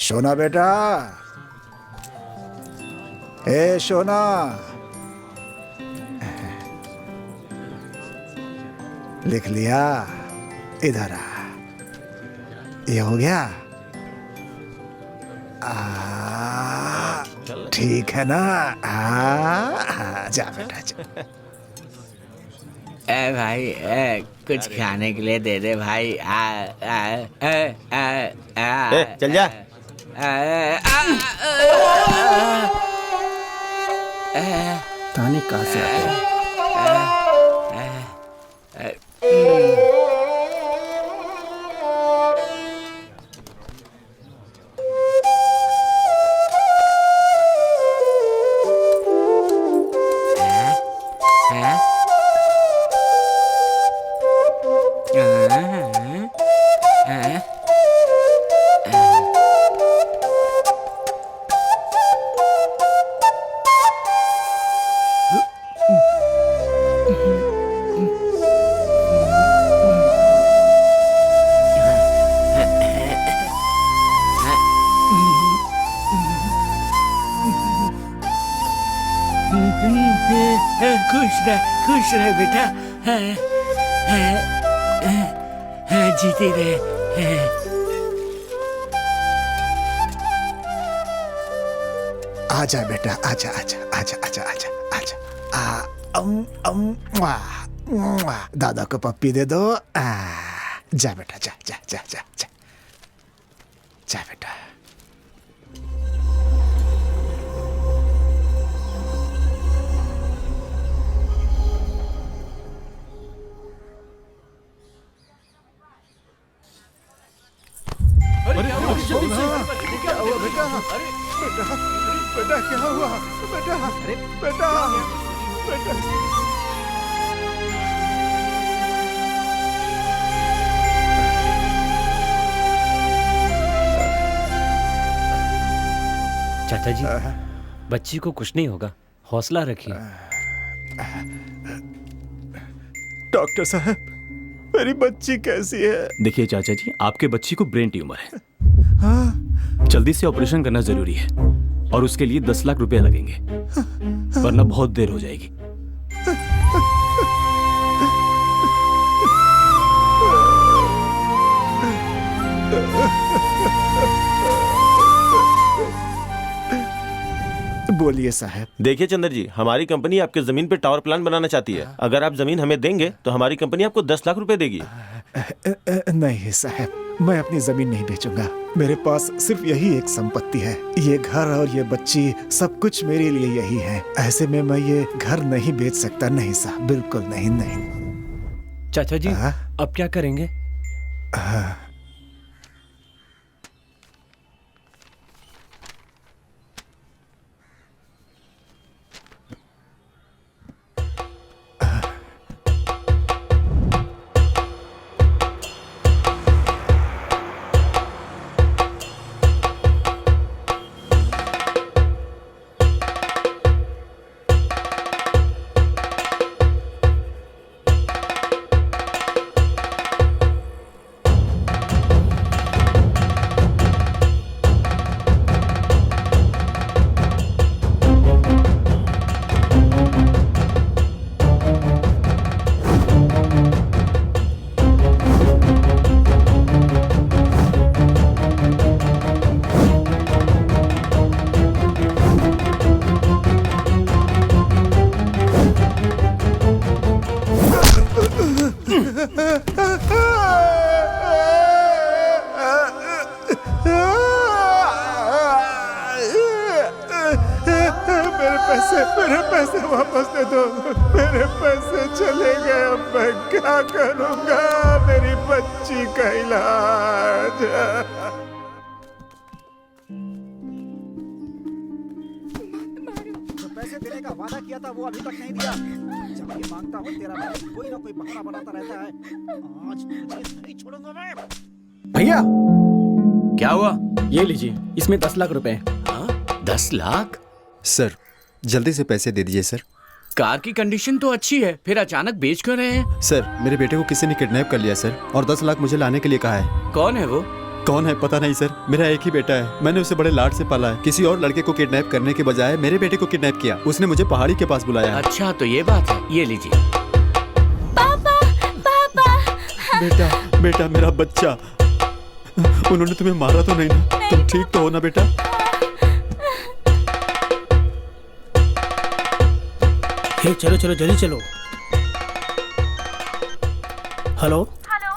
सोना बेटा, ए सोना, लिख लिया? इधर आ, ये हो गया? ठीक है ना? जा बेटा जा। ए भाई, कुछ खाने के लिए दे दे भाई। चल जा। ताने कहाँ से आते हैं? खुश रहे बेटा, जीते रहे। आजा बेटा, आजा आजा आजा आजा आजा आजा। दादा को पप्पी दे दो। जा बेटा, जा जा जा जा जा जा बेटा। क्या हुआ बेटा? बेटा बेटा क्या हुआ? बेटा बेटा बेटा। चाचा जी, बच्ची को कुछ नहीं होगा, हौसला रखिए। डॉक्टर साहब, मेरी बच्ची कैसी है? देखिए चाचा जी, आपके बच्ची को ब्रेन ट्यूमर है। जल्दी से ऑपरेशन करना जरूरी है और उसके लिए 10 लाख रुपए लगेंगे, वरना बहुत देर हो जाएगी। बोलिए साहब। देखिए चंद्र जी, हमारी कंपनी आपके जमीन पे टावर प्लांट बनाना चाहती है। अगर आप जमीन हमें देंगे तो हमारी कंपनी आपको 10 लाख रुपए देगी। नहीं साहब, मैं अपनी जमीन नहीं बेचूंगा। मेरे पास सिर्फ यही एक संपत्ति है, ये घर और ये बच्ची, सब कुछ मेरे लिए यही है। ऐसे में मैं ये घर नहीं बेच सकता। नहीं साहब, बिल्कुल नहीं। नहीं चाचा जी, अब क्या करेंगे? मेरे पैसे वापस दे दो। मेरे पैसे चले गए, अब मैं क्या करूंगा? मेरी बच्ची का इलाज। पैसे देने का वादा किया था वो अभी तक नहीं दिया। जब ये मांगता हूँ तेरा भाई कोई ना कोई बहाना बनाता रहता है। आज तुझे नहीं छोड़ूंगा मैं। भैया क्या हुआ? ये लीजिए, इसमें 10 लाख रुपए हैं। 10 लाख? सर जल्दी से पैसे दे दीजिए सर। कार की कंडीशन तो अच्छी है, फिर अचानक बेच क्यों रहे हैं? सर मेरे बेटे को किसी ने किडनैप कर लिया सर, और 10 लाख मुझे लाने के लिए कहा है। कौन है वो? कौन है पता नहीं सर, मेरा एक ही बेटा है। मैंने उसे बड़े लाड से पाला है। किसी और लड़के को किडनैप करने के बजाय मेरे बेटे को किडनैप किया। उसने मुझे पहाड़ी के पास बुलाया। अच्छा तो ये बात है, ये लीजिए। पापा पापा। बेटा बेटा मेरा बच्चा, उन्होंने तुम्हें मारा तो नहीं ना? तुम ठीक तो हो ना बेटा? हे चलो चलो जल्दी चलो। हेलो हेलो,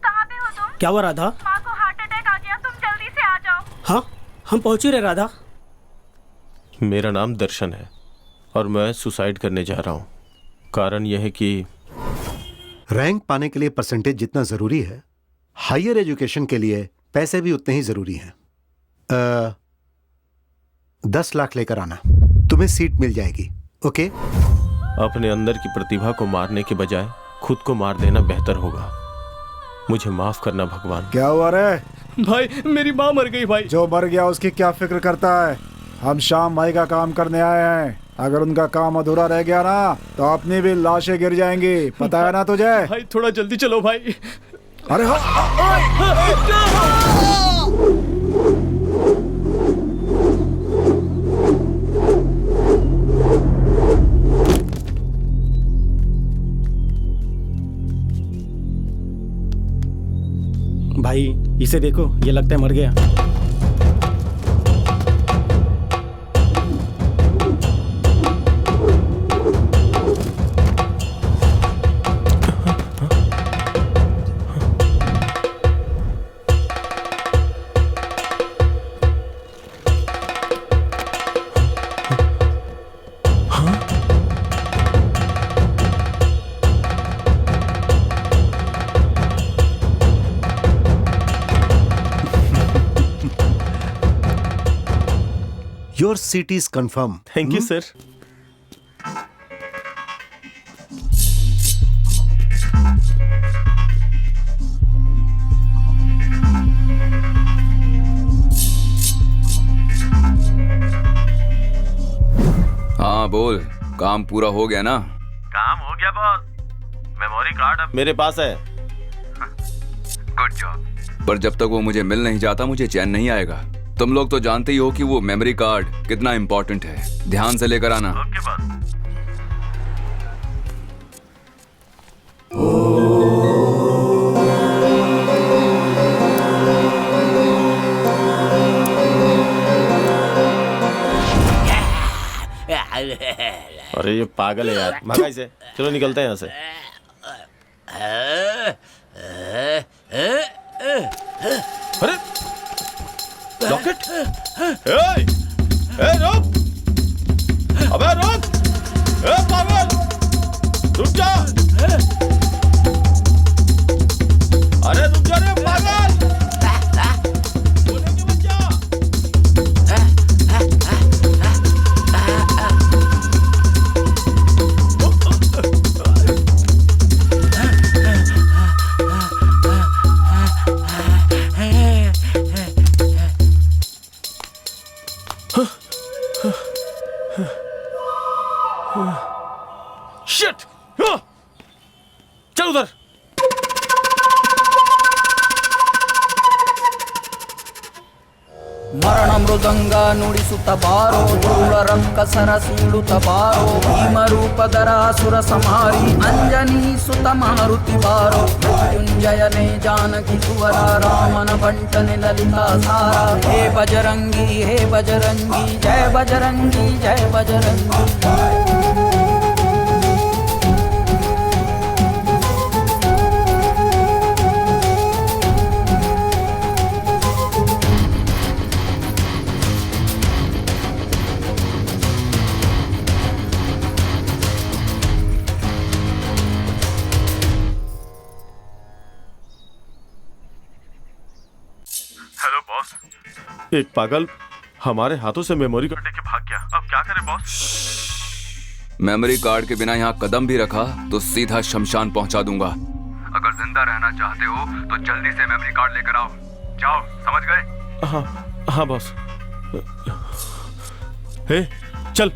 कहाँ पे हो तुम? क्या हुआ राधा? माँ को हार्ट अटैक आ गया, तुम जल्दी से आ जाओ। हाँ हम पहुंच ही रहे राधा। मेरा नाम दर्शन है और मैं सुसाइड करने जा रहा हूँ। कारण यह है कि रैंक पाने के लिए परसेंटेज जितना जरूरी है, हायर एजुकेशन के लिए पैसे भी उतने ही जरूरी हैं। 10 लाख लेकर आना, तुम्हें सीट मिल जाएगी। ओके? अपने अंदर की प्रतिभा को मारने के बजाय खुद को मार देना बेहतर होगा। मुझे माफ करना भगवान। क्या हुआ रे? भाई मेरी माँ मर गई भाई। जो मर गया उसकी क्या फिक्र करता है? हम श्याम भाई का काम करने आए हैं। अगर उनका काम अधूरा रह गया ना तो अपनी भी लाशें गिर जाएंगी। पता है ना तुझे? भाई थोड़ा जल्दी चलो भाई। अरे हाँ। भाई इसे देखो, ये लगता है मर गया। Your seat is confirmed. Thank you sir. हाँ बोल, काम पूरा हो गया ना? काम हो गया बॉस। मेमोरी कार्ड अब मेरे पास है। Good job. पर जब तक वो मुझे मिल नहीं जाता मुझे चैन नहीं आएगा। तुम लोग तो जानते ही हो कि वो मेमोरी कार्ड कितना इम्पोर्टेंट है। ध्यान से लेकर आना। Okay boss. अरे ये पागल है यार, भगा इसे। चलो निकलते हैं यहाँ से। अरे रॉकेट! रुक! अबे रुक! पागल! रुक जा! अरे रुक जा रे पागल! बोले कि मत जा! शिट! चल उधर। ಮರಣ ಮೃದಂಗ ನುಡಿಸುತ್ತ ಬಾರೋ ಧೂಳ ರಕ್ಕಸರ ಸೀಳುತ್ತ ಬಾರೋ ಭೀಮ ರೂಪಧರ ಸುರ ಸಂಹಾರಿ ಅಂಜನಿ ಸುತ ಮಾರುತಿ ಬಾರೋ ಮೃತ್ಯುಂಜಯನೇ ಜಾನಕಿ ಕುವರ ರಾಮನ ಬಂಟನೆ ಲಲಿತಾ ಸಾರ ಹೇ ಬಜರಂಗಿ ಜಯ ಬಜರಂಗಿ ಜಯ ಬಜರಂಗಿ एक पागल हमारे हाथों से मेमोरी कार्ड लेके भाग गया। अब क्या करें बॉस? मेमोरी कार्ड के बिना यहाँ कदम भी रखा तो सीधा शमशान पहुंचा दूंगा। अगर जिंदा रहना चाहते हो तो जल्दी से मेमोरी कार्ड लेकर आओ। जाओ, समझ गए? हाँ हाँ बॉस। हे चल।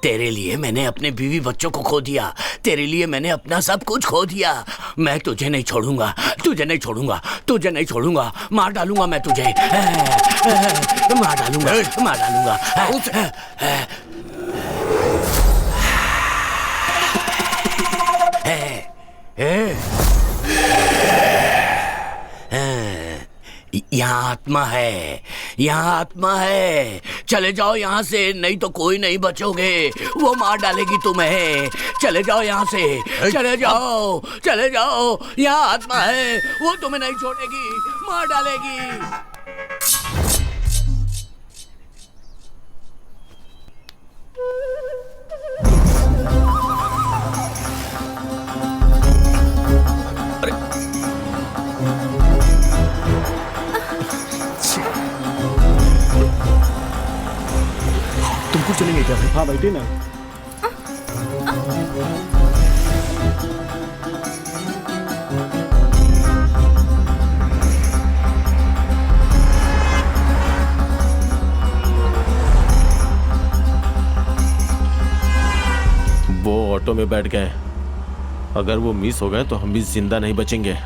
तेरे लिए मैंने अपने बीवी बच्चों को खो दिया, तेरे लिए मैंने अपना सब कुछ खो दिया। मैं तुझे नहीं छोड़ूंगा, तुझे नहीं छोड़ूंगा, तुझे नहीं छोड़ूंगा। मार डालूंगा मैं तुझे, मार डालूंगा, मार डालूंगा। यहाँ आत्मा है, यहाँ आत्मा है। चले जाओ यहाँ से, नहीं तो कोई नहीं बचोगे। वो मार डालेगी तुम्हें। चले जाओ यहाँ से, चले जाओ, चले जाओ। यहाँ आत्मा है, वो तुम्हें नहीं छोड़ेगी, मार डालेगी। तुमको चलेंगे क्या भाई? हाँ बैठे ना। वो ऑटो में बैठ गए। अगर वो मिस हो गए तो हम भी जिंदा नहीं बचेंगे।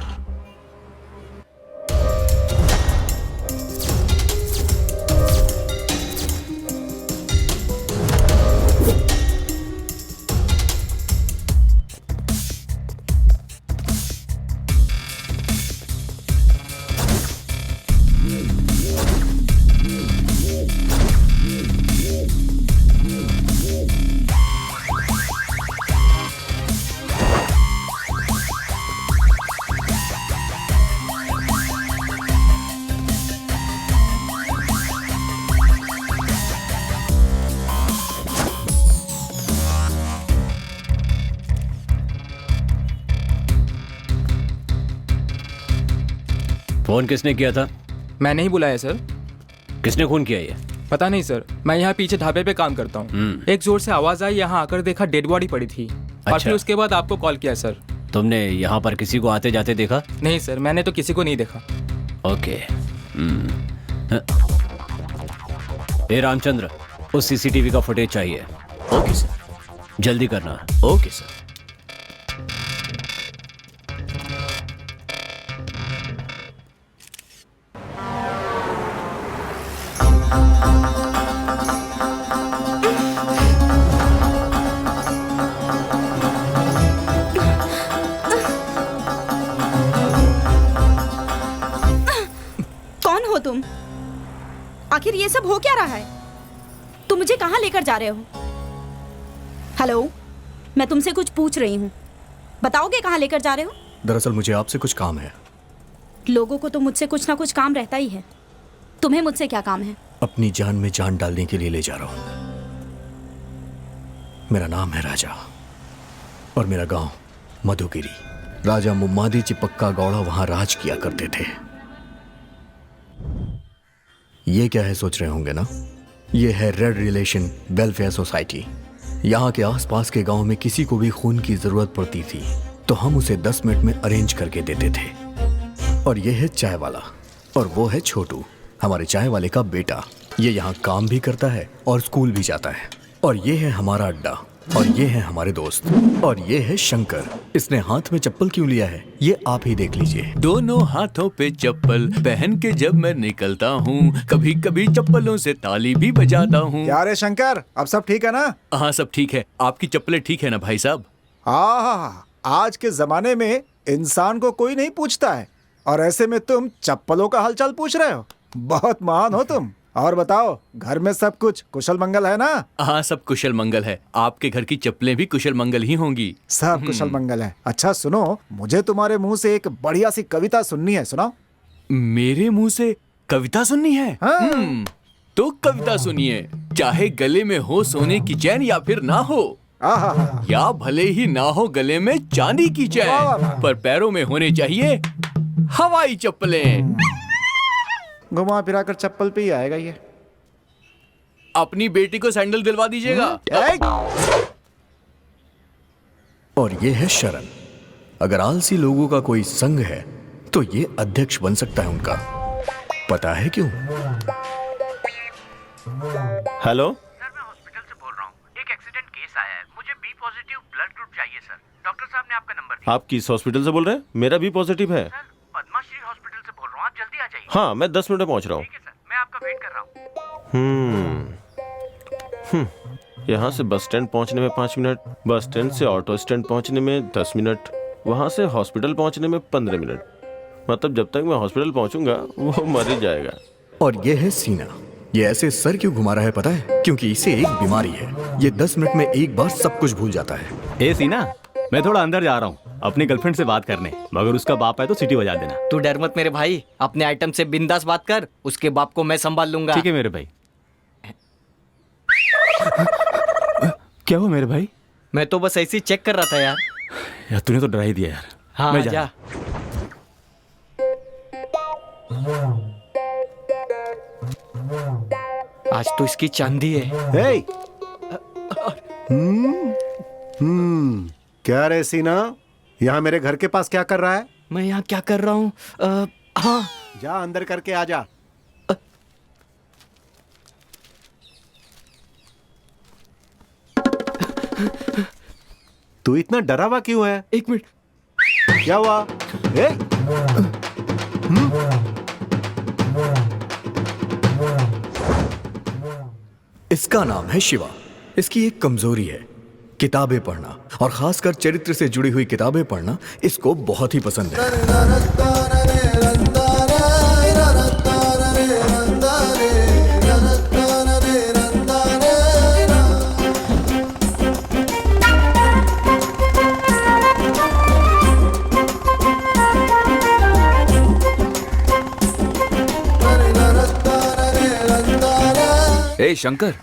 फोन किसने किया था? मैं नहीं बुलाया सर। किसने खून किया ये? पता नहीं सर, मैं यहाँ पीछे ढाबे पे काम करता हूँ। एक जोर से आवाज आई, यहाँ आकर देखा डेड बॉडी पड़ी थी। और फिर उसके बाद आपको कॉल किया सर। तुमने यहाँ पर किसी को आते जाते देखा? नहीं सर, मैंने तो किसी को नहीं देखा। ओके। ए रामचंद्र, उस सीसीटीवी का फुटेज चाहिए। Okay sir. जल्दी करना। Okay sir. कौन हो तुम? आखिर ये सब हो क्या रहा है? तुम मुझे कहाँ लेकर जा रहे हो? हेलो, मैं तुमसे कुछ पूछ रही हूँ, बताओगे कहाँ लेकर जा रहे हो? दरअसल मुझे आपसे कुछ काम है। लोगों को तो मुझसे कुछ ना कुछ काम रहता ही है। तुम्हें मुझसे क्या काम है? अपनी जान में जान डालने के लिए ले जा रहा हूँ। मेरा नाम है राजा और मेरा गांव मधुगिरी। राजा मुम्मादी चिपक्का गौड़ा वहां राज किया करते थे। ये क्या है सोच रहे होंगे ना? ये है रेड रिलेशन वेलफेयर सोसाइटी। यहाँ के आसपास के गांव में किसी को भी खून की जरूरत पड़ती थी तो हम उसे 10 मिनट में अरेंज करके देते थे। और ये है चाय वाला और वो है छोटू, हमारे चाय वाले का बेटा। ये यहाँ काम भी करता है और स्कूल भी जाता है। और ये है हमारा अड्डा, और ये है हमारे दोस्त, और ये है शंकर। इसने हाथ में चप्पल क्यों लिया है ये आप ही देख लीजिए। दोनों हाथों पे चप्पल पहन के जब मैं निकलता हूँ, कभी कभी चप्पलों से ताली भी बजाता हूँ। क्या रे शंकर, अब सब ठीक है ना? हाँ सब ठीक है। आपकी चप्पलें ठीक है ना भाई साहब? हाँ, आज के जमाने में इंसान को कोई नहीं पूछता है, और ऐसे में तुम चप्पलों का हालचाल पूछ रहे हो। बहुत महान हो तुम। और बताओ, घर में सब कुछ कुशल मंगल है ना? हाँ सब कुशल मंगल है। आपके घर की चप्पलें भी कुशल मंगल ही होंगी। सब कुशल मंगल है। अच्छा सुनो, मुझे तुम्हारे मुंह से एक बढ़िया सी कविता सुननी है, सुनाओ। मेरे मुंह से कविता सुननी है? हाँ। तो कविता सुनिए। चाहे गले में हो सोने की चैन या फिर ना हो, या भले ही ना हो गले में चांदी की चैन, पर पैरों में होने चाहिए हवाई चप्पलें। घुमा फिरा कर चप्पल पे ही आएगा ये। अपनी बेटी को सैंडल दिलवा दीजिएगा। और ये है शरण। अगर आलसी लोगों का कोई संघ है तो ये अध्यक्ष बन सकता है उनका। पता है क्यों? हेलो सर, मैं हॉस्पिटल से बोल रहा हूँ। एक एक्सीडेंट केस आया है। मुझे बी पॉजिटिव ब्लड ग्रुप चाहिए सर। डॉक्टर साहब ने आपका नंबर दिया। आप किस हॉस्पिटल से बोल रहे हैं? मेरा भी पॉजिटिव है। सर, पद्माश्री हॉस्पिटल से बोल रहा हूँ। आप जल्दी आ जाइए। हाँ, मैं 10 मिनट में पहुंच रहा हूँ। ठीक है सर, मैं आपका वेट कर रहा हूँ। यहाँ से बस स्टैंड पहुँचने में 5 मिनट, बस स्टैंड से ऑटो स्टैंड पहुँचने में 10 मिनट, वहाँ से हॉस्पिटल पहुँचने में 15 मिनट। मतलब जब तक मैं हॉस्पिटल पहुँचूंगा वो मर ही जाएगा। और ये है सीना। ये ऐसे सर क्यों घुमा रहा है पता है? क्योंकि इसे एक बीमारी है। ये 10 मिनट में एक बार सब कुछ भूल जाता है। ए सीना, मैं थोड़ा अंदर जा रहा हूँ अपनी गर्लफ्रेंड से बात करने, मगर उसका बाप है तो सीटी बजा देना। तू डर मत मेरे भाई, अपने आइटम से बिंदास बात कर। उसके बाप को मैं संभाल लूंगा। ठीक है मेरे भाई। क्या हुआ मेरे भाई? मैं तो बस ऐसे ही चेक कर रहा था यार। यार तूने तो डरा ही दिया यार। हाँ मैं जा। आज तो इसकी चांदी है। क्या रे सीना, यहाँ मेरे घर के पास क्या कर रहा है? मैं यहाँ क्या कर रहा हूँ? हाँ, जा अंदर करके आ जा। तू इतना डरा हुआ क्यों है? एक मिनट। क्या हुआ? इसका नाम है शिवा। इसकी एक कमजोरी है, किताबें पढ़ना, और खासकर चरित्र से जुड़ी हुई किताबें पढ़ना इसको बहुत ही पसंद है। ए शंकर,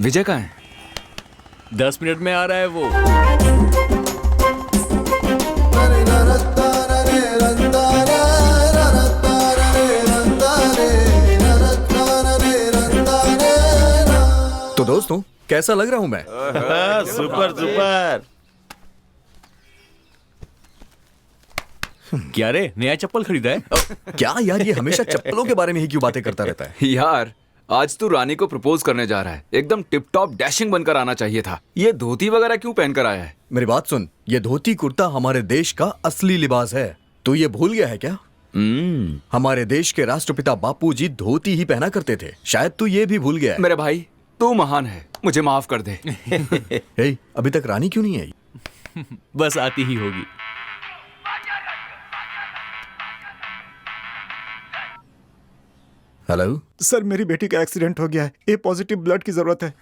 विजय कहाँ है? 10 मिनट में आ रहा है वो। तो दोस्तों, कैसा लग रहा हूं मैं? Super super. क्या रे, नया चप्पल खरीदा है? क्या यार, ये हमेशा चप्पलों के बारे में ही क्यों बातें करता रहता है? यार आज तू रानी को प्रपोज करने जा रहा है, एकदम टिप टॉप डैशिंग बनकर आना चाहिए था। ये धोती वगैरह क्यों पहनकर आया है? मेरी बात सुन, ये धोती कुर्ता हमारे देश का असली लिबास है। तू ये भूल गया है क्या? हमारे देश के राष्ट्रपिता बापूजी धोती ही पहना करते थे। शायद तू ये भी भूल गया है। मेरे भाई, तू महान है, मुझे माफ कर दे। हे, अभी तक रानी क्यों नहीं आई? बस आती ही होगी। हेलो सर, मेरी बेटी का एक्सीडेंट हो गया है। ए पॉजिटिव ब्लड की जरूरत है।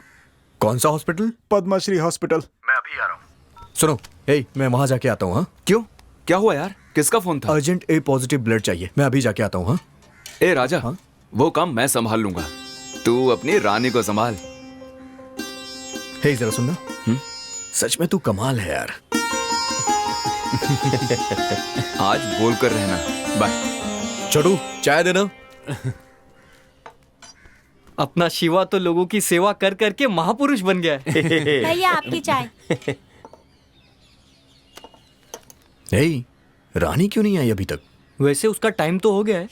कौन सा हॉस्पिटल? पद्माश्री हॉस्पिटल। मैं अभी आ रहा हूँ। सुनो, हे, मैं वहां जाके आता हूँ। हाँ, क्यों? क्या हुआ यार? किसका फोन था? अर्जेंट ए पॉजिटिव ब्लड चाहिए, मैं अभी जाके आता हूँ। हाँ? ए राजा, हाँ? वो काम मैं संभाल लूंगा, तू अपनी रानी को संभाल। हे, जरा सुनना। सच में तू कमाल है यार। आज बोल कर रहना। बाय। छोटू, चाय देना। अपना शिवा तो लोगों की सेवा कर करके महापुरुष बन गया है। भैया आपकी चाय। हे, रानी क्यों नहीं आई अभी तक? वैसे उसका टाइम तो हो गया है।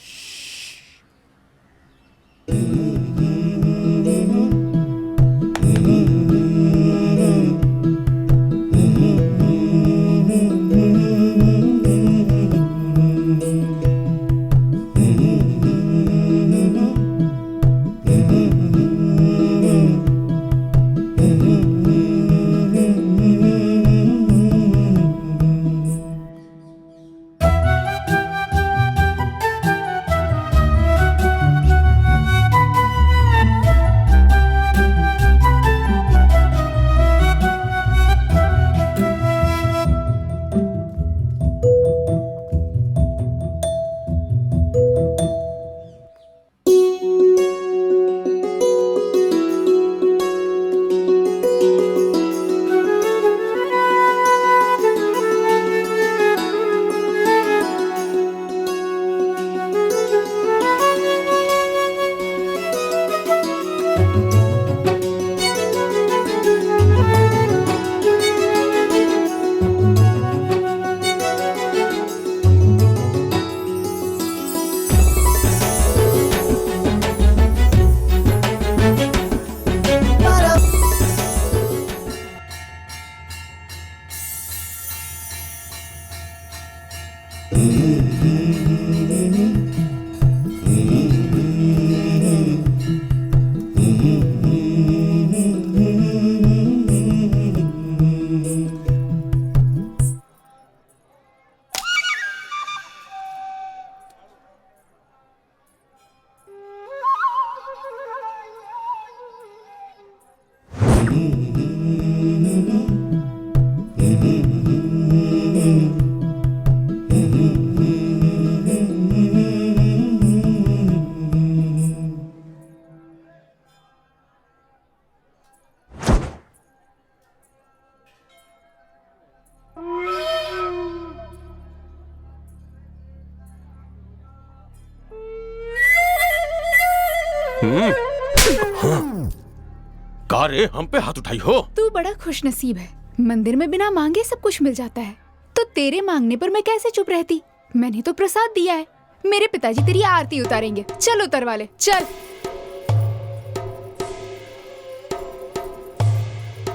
का रे, हम पे हाथ उठाई हो? तू बड़ा खुशनसीब है, मंदिर में बिना मांगे सब कुछ मिल जाता है, तो तेरे मांगने पर मैं कैसे चुप रहती। मैंने तो प्रसाद दिया है, मेरे पिताजी तेरी आरती उतारेंगे। चल उतरवा ले, चल।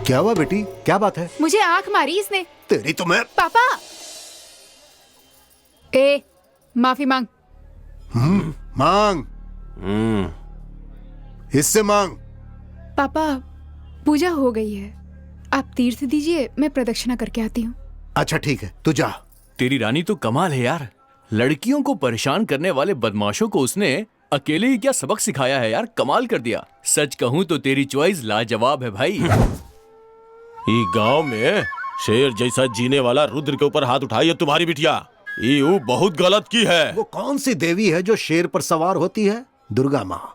क्या हुआ बेटी, क्या बात है? मुझे आंख मारी इसने। तेरी तो मैं। पापा, ए माफी मांग। मांग। इससे मांग। पापा, पूजा हो गई है, आप तीर्थ दीजिए, मैं प्रदक्षिणा करके आती हूँ। अच्छा ठीक है, तू जा। तेरी रानी तो कमाल है यार, लड़कियों को परेशान करने वाले बदमाशों को उसने अकेले ही क्या सबक सिखाया है यार, कमाल कर दिया। सच कहूँ तो तेरी चॉइस लाजवाब है भाई। ई गांव में शेर जैसा जीने वाला रुद्र के ऊपर हाथ उठाई है तुम्हारी बिटिया, ये बहुत गलत की है। वो कौन सी देवी है जो शेर पर सवार होती है? दुर्गा माँ।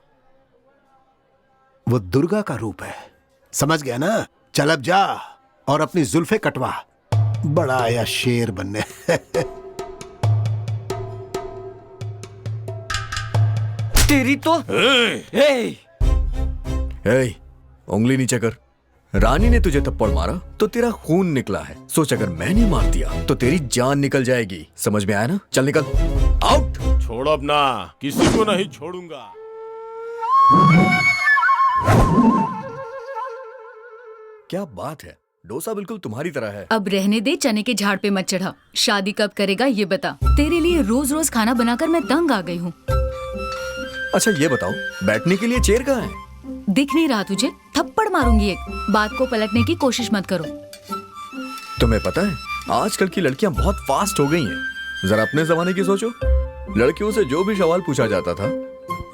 वो दुर्गा का रूप है, समझ गया ना? चल अब जा और अपनी जुल्फे कटवा, बड़ा आया शेर बनने। तेरी तो उंगली नीचे कर। रानी ने तुझे थप्पड़ मारा तो तेरा खून निकला है, सोच अगर मैंने मार दिया तो तेरी जान निकल जाएगी, समझ में आया ना? चल निकल, आउट। छोड़ो अब ना, किसी को नहीं छोड़ूंगा। क्या बात है, डोसा बिल्कुल तुम्हारी तरह है। अब रहने दे, चने के झाड़ पे मत चढ़ा। शादी कब करेगा ये बता, तेरे लिए रोज रोज खाना बनाकर मैं तंग आ गई हूँ। अच्छा ये बताओ, बैठने के लिए चेयर कहाँ है? दिख नहीं रहा तुझे? थप्पड़ मारूंगी एक। बात को पलटने की कोशिश मत करो। तुम्हें पता है आजकल की लड़कियां बहुत फास्ट हो गई हैं। जरा अपने जमाने की सोचो, लड़कियों से जो भी सवाल पूछा जाता था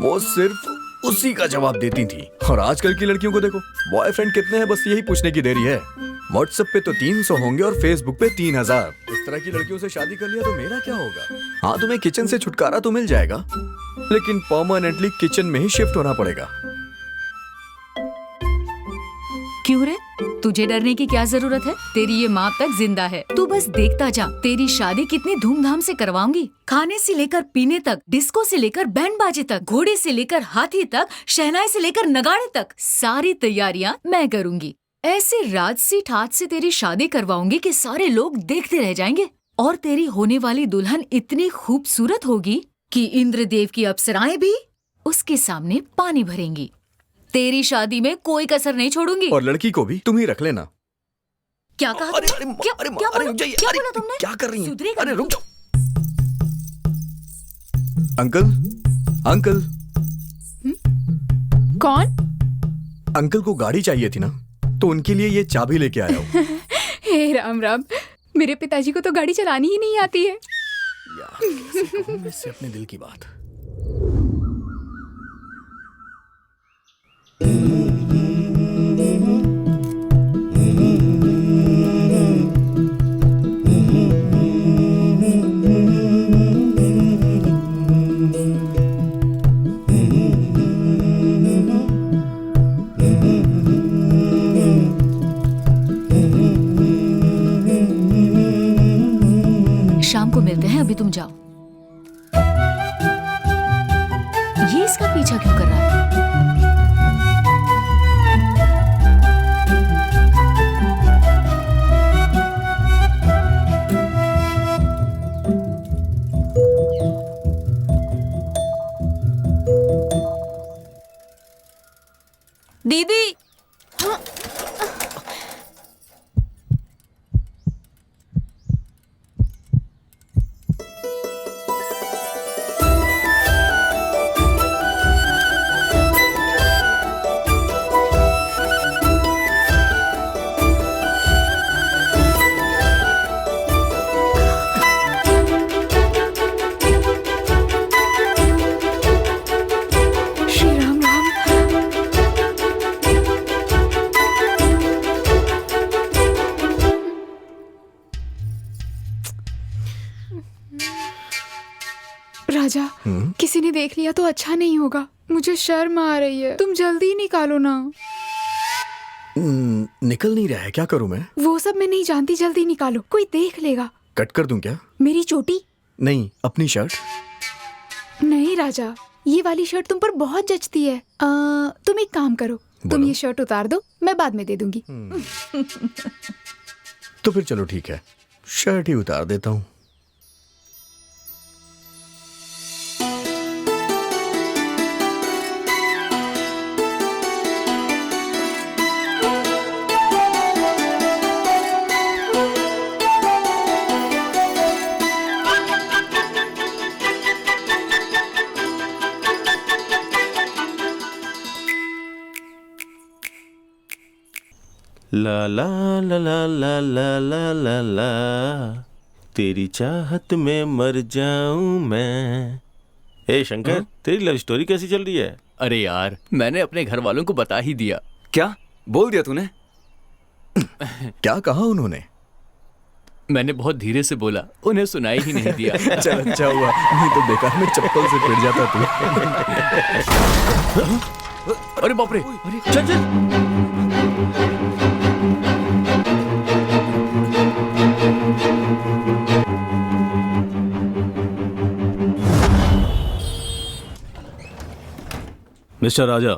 वो सिर्फ उसी का जवाब देती थी। और आजकल की लड़कियों को देखो, बॉयफ्रेंड कितने हैं बस यही पूछने की देरी है। व्हाट्सएप पे तो 300 होंगे और फेसबुक पे 3000। इस तरह की लड़कियों से शादी कर लिया तो मेरा क्या होगा? हाँ, तुम्हें किचन से छुटकारा तो मिल जाएगा, लेकिन परमानेंटली किचन में ही शिफ्ट होना पड़ेगा। क्यों रे, तुझे डरने की क्या जरूरत है? तेरी ये माँ तक जिंदा है, तू बस देखता जा। तेरी शादी कितनी धूमधाम से करवाऊंगी, खाने से लेकर पीने तक, डिस्को से लेकर बैंड बाजे तक, घोड़े से लेकर हाथी तक, शहनाई से लेकर नगाड़े तक, सारी तैयारियां मैं करूंगी। ऐसे राजसी ठाट से तेरी शादी करवाऊंगी कि सारे लोग देखते रह जाएंगे। और तेरी होने वाली दुल्हन इतनी खूबसूरत होगी कि इंद्रदेव की अप्सराएं भी उसके सामने पानी भरेंगी। तेरी शादी में कोई कसर नहीं छोड़ूंगी। और लड़की को भी तुम ही रख लेना। क्या कहा? क्या बोला तुमने? क्या कर रही है? सुधरेगा अरे रुक जाओ। Uncle, uncle. कौन? अंकल को गाड़ी चाहिए थी ना, तो उनके लिए ये चाबी लेके आया हूँ। हे राम राम, मेरे पिताजी को तो गाड़ी चलानी ही नहीं आती है। यार, कैसे कहूं मैं इससे अपने दिल की बात। शाम को मिलते हैं, अभी तुम जाओ। ये इसका पीछा क्यों कर रहा है? दीदी, राजा, किसी ने देख लिया तो अच्छा नहीं होगा। मुझे शर्म आ रही है। तुम जल्दी निकालो ना। निकल नहीं रहा है, क्या करूं मैं? वो सब मैं नहीं जानती, जल्दी निकालो, कोई देख लेगा। कट कर दूं क्या? मेरी चोटी? नहीं, अपनी शर्ट। नहीं राजा, ये वाली शर्ट तुम पर बहुत जचती है। तुम एक काम करो, तुम ये शर्ट उतार दो, मैं बाद में दे दूंगी। तो फिर चलो ठीक है, शर्ट ही उतार देता हूँ। ला ला ला ला ला ला ला ला ला, तेरी चाहत में मर जाऊं मैं। ए शंकर, तेरी लव स्टोरी कैसी चल रही है? अरे यार, मैंने अपने घर वालों को बता ही दिया। क्या बोल दिया तूने? क्या कहा उन्होंने? मैंने बहुत धीरे से बोला, उन्हें सुनाई ही नहीं दिया। चल अच्छा हुआ, नहीं तो बेकार में चप्पल से पिट जाता तू। अरे बाप रे, चल चल। मिस्टर राजा,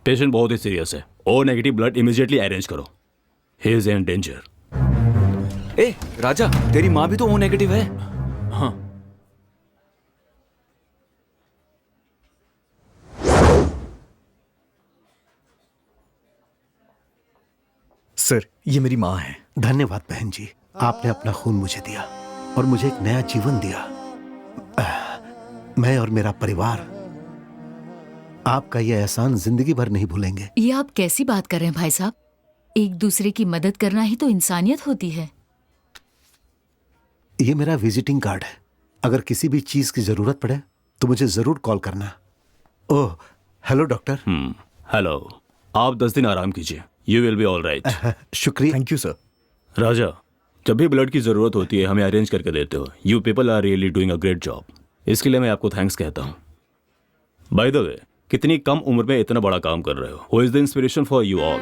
पेशेंट बहुत ही सीरियस है। O negative blood immediately arrange करो। He is in danger. ए राजा, तेरी माँ भी तो ओ नेगेटिव है। हाँ। सर, ये मेरी माँ है। धन्यवाद बहन जी, आपने अपना खून मुझे दिया और मुझे एक नया जीवन दिया। मैं और मेरा परिवार आपका ये एहसान जिंदगी भर नहीं भूलेंगे। ये आप कैसी बात कर रहे हैं भाई साहब? एक दूसरे की मदद करना ही तो इंसानियत होती है। ये मेरा विजिटिंग कार्ड है, अगर किसी भी चीज की जरूरत पड़े तो मुझे जरूर कॉल करना। Oh hello doctor. हेलो, आप 10 दिन आराम कीजिए, you will be all right. शुक्रिया। Thank you sir. राजा, जब भी ब्लड की जरूरत होती है हमें अरेंज करके देते हो। You people are really doing a great job. इसके लिए मैं आपको थैंक्स कहता हूँ। बाय द वे, कितनी कम उम्र में इतना बड़ा काम कर रहे हो। Who is the inspiration for you all?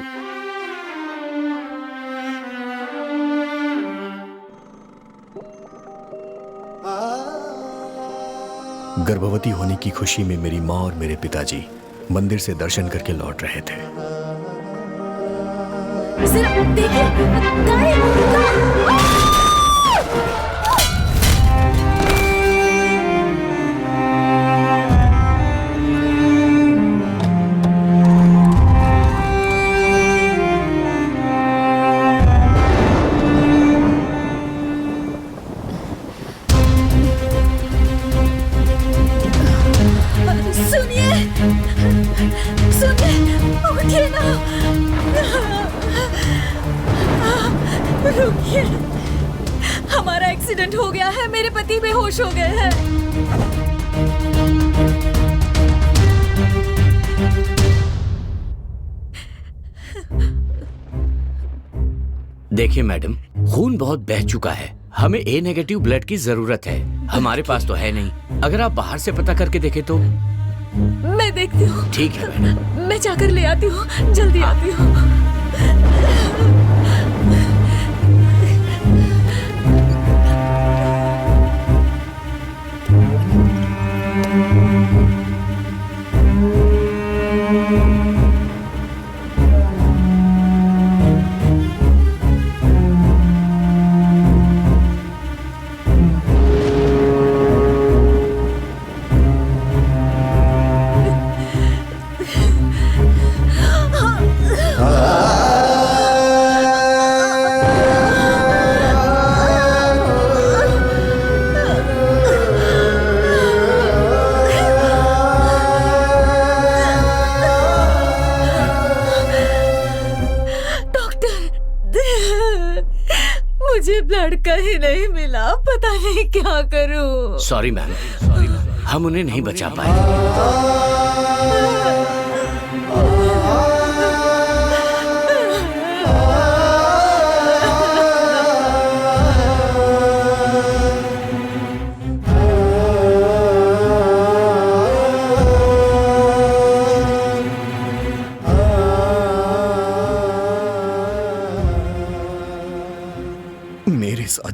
गर्भवती होने की खुशी में मेरी माँ और मेरे पिताजी मंदिर से दर्शन करके लौट रहे थे। जरा देखिए, उठिए ना। रुकिए, हमारा एक्सीडेंट हो गया है, मेरे पति बेहोश हो गए हैं। देखिए मैडम, खून बहुत बह चुका है, हमें ए नेगेटिव ब्लड की जरूरत है। हमारे पास तो है नहीं, अगर आप बाहर से पता करके देखें तो। मैं देखती हूँ। ठीक है मैडम। मैं जाकर ले आती हूँ, जल्दी आती हूँ। कहीं नहीं मिला, पता नहीं क्या करूं। सॉरी मैम, सॉरी मैम, हम उन्हें नहीं बचा पाए।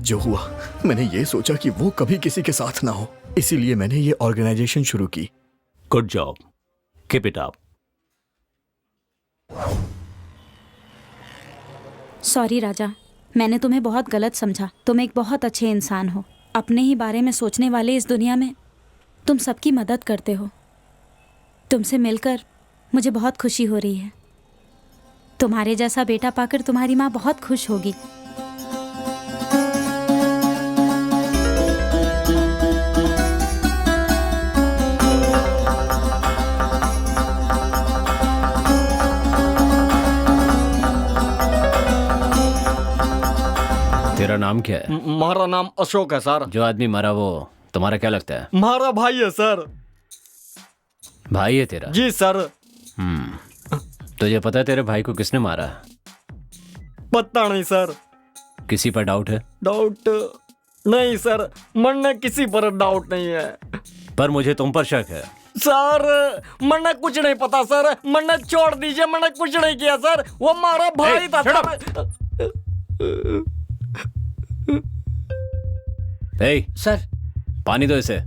जो हुआ, मैंने ये सोचा कि वो कभी किसी के साथ ना हो, इसीलिए मैंने ये ऑर्गेनाइजेशन शुरू की। Good job, keep it up. Sorry Raja, मैंने तुम्हें बहुत गलत समझा। तुम एक बहुत अच्छे इंसान हो। अपने ही बारे में सोचने वाले इस दुनिया में तुम सबकी मदद करते हो। तुमसे मिलकर मुझे बहुत खुशी हो रही है। तुम्हारे जैसा बेटा पाकर तुम्हारी माँ बहुत खुश होगी। तेरा नाम क्या है? हमारा नाम अशोक है सर। जो आदमी मरा वो तुम्हारा क्या लगता है? हमारा भाई है सर। भाई है तेरा? जी सर। तुझे पता है तेरे भाई को किसने मारा? पता नहीं सर। किसी पर डाउट है? डाउट नहीं सर, मन में किसी पर डाउट नहीं है। पर मुझे तुम पर शक है। सर मैंने कुछ नहीं पता सर, मैंने छोड़ दीजिए, मैंने कुछ नहीं किया सर। वो हमारा भाई था सर। पानी दो इसे।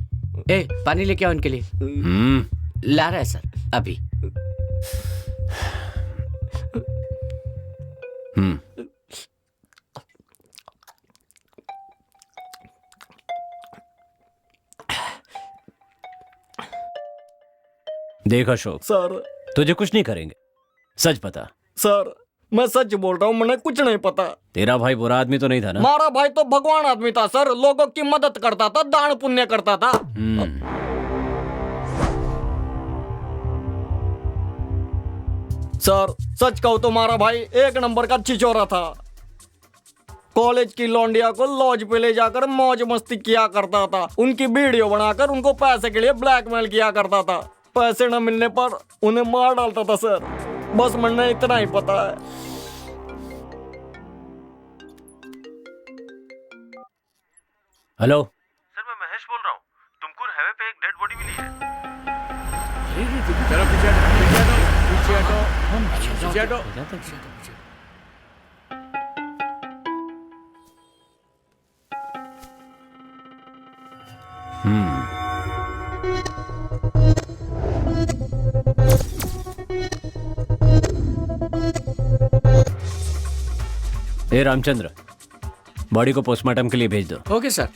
पानी लेके आओ इनके लिए। ला रहा है सर अभी। देख अशोक सर, तुझे कुछ नहीं करेंगे, सच बता। सर मैं सच बोल रहा हूँ, मैंने कुछ नहीं पता। तेरा भाई बुरा आदमी तो नहीं था ना? हमारा भाई तो भगवान आदमी था सर, लोगों की मदद करता था, दान पुण्य करता था। सर सच कहूँ तो हमारा भाई एक नंबर का छिछोरा था। कॉलेज की लौंडिया को लॉज पे ले जाकर मौज मस्ती किया करता था, उनकी वीडियो बनाकर उनको पैसे के लिए ब्लैकमेल किया करता था। पैसे न मिलने पर उन्हें मार डालता था सर। बस मैंने इतना ही पता है। हेलो सर, मैं महेश बोल रहा हूँ। तुमको हाईवे पे एक डेड बॉडी मिली है। पीछे हटो। ए रामचंद्र, बॉडी को पोस्टमार्टम के लिए भेज दो। Okay sir.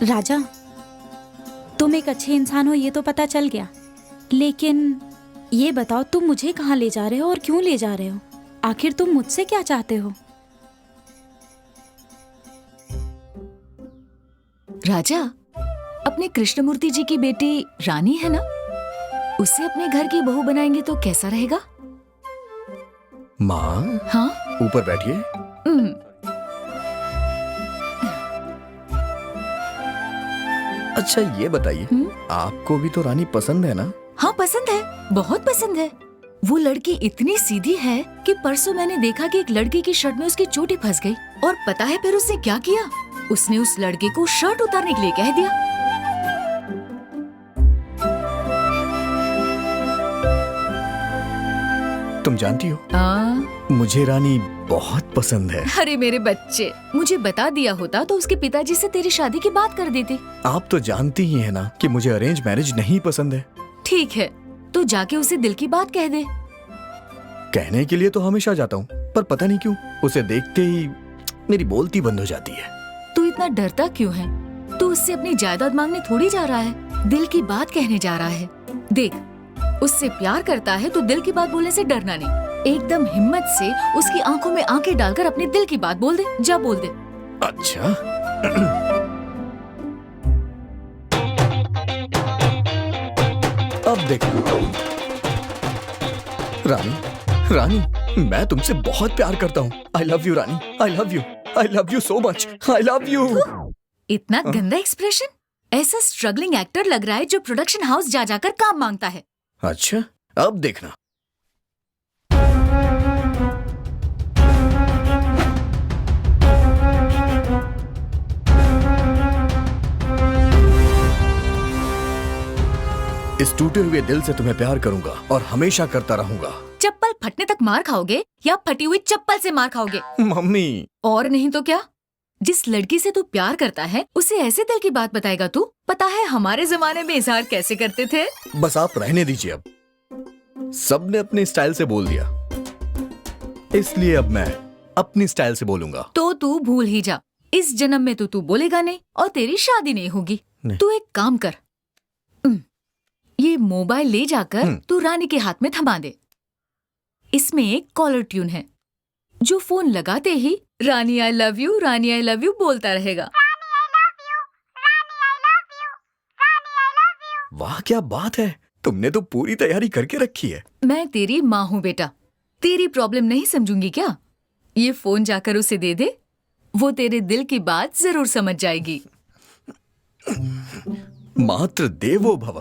राजा, तुम एक अच्छे इंसान हो ये तो पता चल गया, लेकिन ये बताओ तुम मुझे कहाँ ले जा रहे हो और क्यों ले जा रहे हो? आखिर तुम मुझसे क्या चाहते हो? राजा, अपने कृष्णमूर्ति जी की बेटी रानी है ना, उसे अपने घर की बहू बनाएंगे तो कैसा रहेगा? माँ, हाँ ऊपर बैठिए। अच्छा ये बताइए, आपको भी तो रानी पसंद है ना? हाँ पसंद है, बहुत पसंद है। वो लड़की इतनी सीधी है कि परसों मैंने देखा कि एक लड़के की शर्ट में उसकी चोटी फंस गई, और पता है फिर उसने क्या किया? उसने उस लड़के को शर्ट उतारने के लिए कह दिया। तुम जानती हो, मुझे रानी बहुत पसंद है। अरे मेरे बच्चे, मुझे बता दिया होता तो उसके पिताजी से तेरी शादी की बात कर देते। आप तो जानती ही है ना कि मुझे अरेंज मैरिज नहीं पसंद है। ठीक है, तो जाके उसे दिल की बात कह दे। कहने के लिए तो हमेशा जाता हूँ, पर पता नहीं क्यों उसे देखते ही मेरी बोलती बंद हो जाती है। तू इतना डरता क्यों है? तू उससे अपनी जायदाद मांगने थोड़ी जा रहा है, दिल की बात कहने जा रहा है। देख, उससे प्यार करता है तो दिल की बात बोलने से डरना नहीं। एकदम हिम्मत से उसकी आंखों में आंखें डालकर अपने दिल की बात बोल दे। जा बोल दे। अच्छा अब देख रानी, रानी मैं तुमसे बहुत प्यार करता हूँ। आई love you Rani, I love you, I love you so much, I love you. इतना गंदा एक्सप्रेशन, ऐसा स्ट्रगलिंग एक्टर लग रहा है जो प्रोडक्शन हाउस जा जाकर काम मांगता है। अच्छा अब देखना। इस टूटे हुए दिल से तुम्हें प्यार करूंगा और हमेशा करता रहूंगा। चप्पल फटने तक मार खाओगे या फटी हुई चप्पल से मार खाओगे? मम्मी। और नहीं तो क्या? जिस लड़की से तू प्यार करता है उसे ऐसे दिल की बात बताएगा तू? पता है हमारे जमाने में इजहार कैसे करते थे? बस आप रहने दीजिए, अब सबने अपने स्टाइल से बोल दिया, इसलिए अब मैं अपनी स्टाइल से बोलूंगा। तो तू भूल ही जा, इस जन्म में तो तू बोलेगा नहीं और तेरी शादी नहीं होगी। तू एक काम कर, ये मोबाइल ले जाकर तू रानी के हाथ में थमा दे। इसमें एक कॉलर ट्यून है जो फोन लगाते ही Rani I love you, Rani I love you बोलता रहेगा। वाह क्या बात है, तुमने तो पूरी तैयारी करके रखी है। मैं तेरी माँ हूँ बेटा, तेरी प्रॉब्लम नहीं समझूंगी क्या? ये फोन जाकर उसे दे दे, वो तेरे दिल की बात जरूर समझ जाएगी। मात्र देवो भव।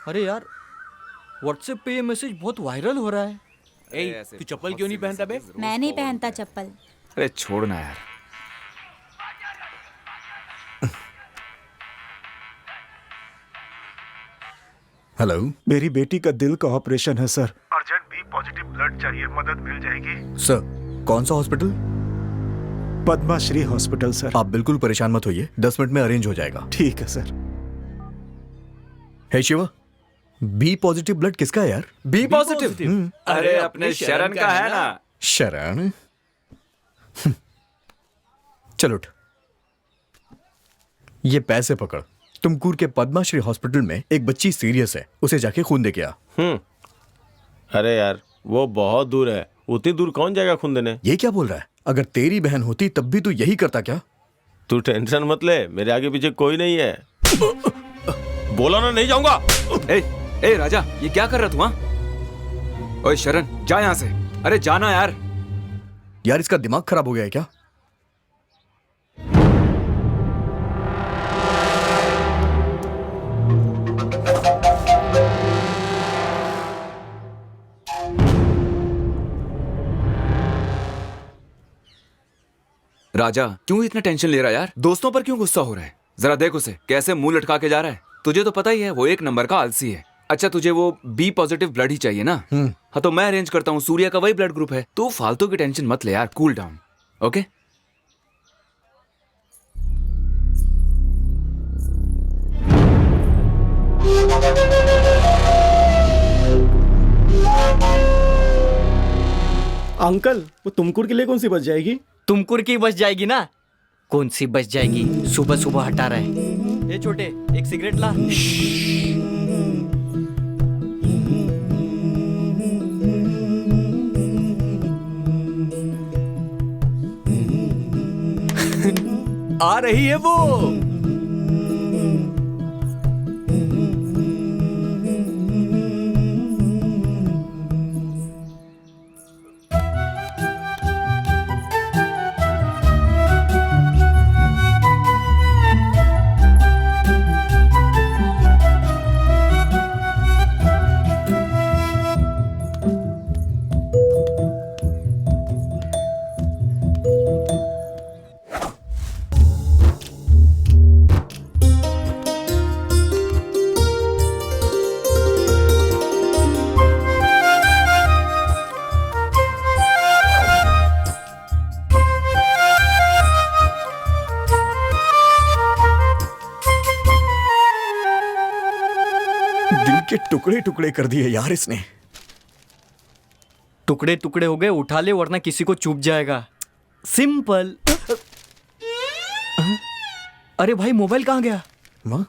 अरे यार, व्हाट्सएप पे ये मैसेज बहुत वायरल हो रहा है। ए, तू चप्पल क्यों नहीं पहनता बे? मैं नहीं पहनता चप्पल। अरे छोड़ना यार। हेलो, मेरी बेटी का दिल का ऑपरेशन है sir. Urgent B positive blood चाहिए, मदद मिल जाएगी? सर, कौन सा हॉस्पिटल? Padma Shri hospital sir. आप बिल्कुल परेशान मत होइए, 10 मिनट में अरेंज हो जाएगा। ठीक है सर। हे शिवा, बी पॉजिटिव ब्लड किसका है यार? B positive? अरे अपने शरण का है ना। शरण? चलो उठ, ये पैसे पकड़। तुमकुर के पद्माश्री हॉस्पिटल में एक बच्ची सीरियस है, उसे जाके खून दे के आ। अरे यार वो बहुत दूर है, उतनी दूर कौन जाएगा खून देने? ये क्या बोल रहा है? अगर तेरी बहन होती तब भी तू यही करता क्या? तू टेंशन मत ले, मेरे आगे पीछे कोई नहीं है। बोला ना नहीं जाऊंगा। ए राजा, ये क्या कर रहा तू? हाँ, ओए शरण जा यहाँ से। अरे जाना यार। यार इसका दिमाग खराब हो गया है क्या? राजा क्यों इतना टेंशन ले रहा है यार? दोस्तों पर क्यों गुस्सा हो रहा है? जरा देख उसे कैसे मुंह लटका के जा रहा है। तुझे तो पता ही है वो एक नंबर का आलसी है। अच्छा तुझे वो बी पॉजिटिव ब्लड ही चाहिए ना? हाँ तो मैं अरेंज करता हूँ, सूर्या का वही ब्लड ग्रुप है। तू फालतू की टेंशन मत ले यार, कूल डाउन। ओके अंकल, वो तुमकुर के लिए कौन सी बच जाएगी? तुमकुर की बच जाएगी ना? कौन सी बच जाएगी? सुबह सुबह हटा रहा है। ए छोटे, एक सिगरेट ला। आ रही है वो। टुकड़े टुकड़े कर दिए यार इसने। टुकड़े टुकड़े हो गए, उठा ले वरना किसी को चुभ जाएगा। सिंपल। अरे भाई मोबाइल कहाँ गया? माँ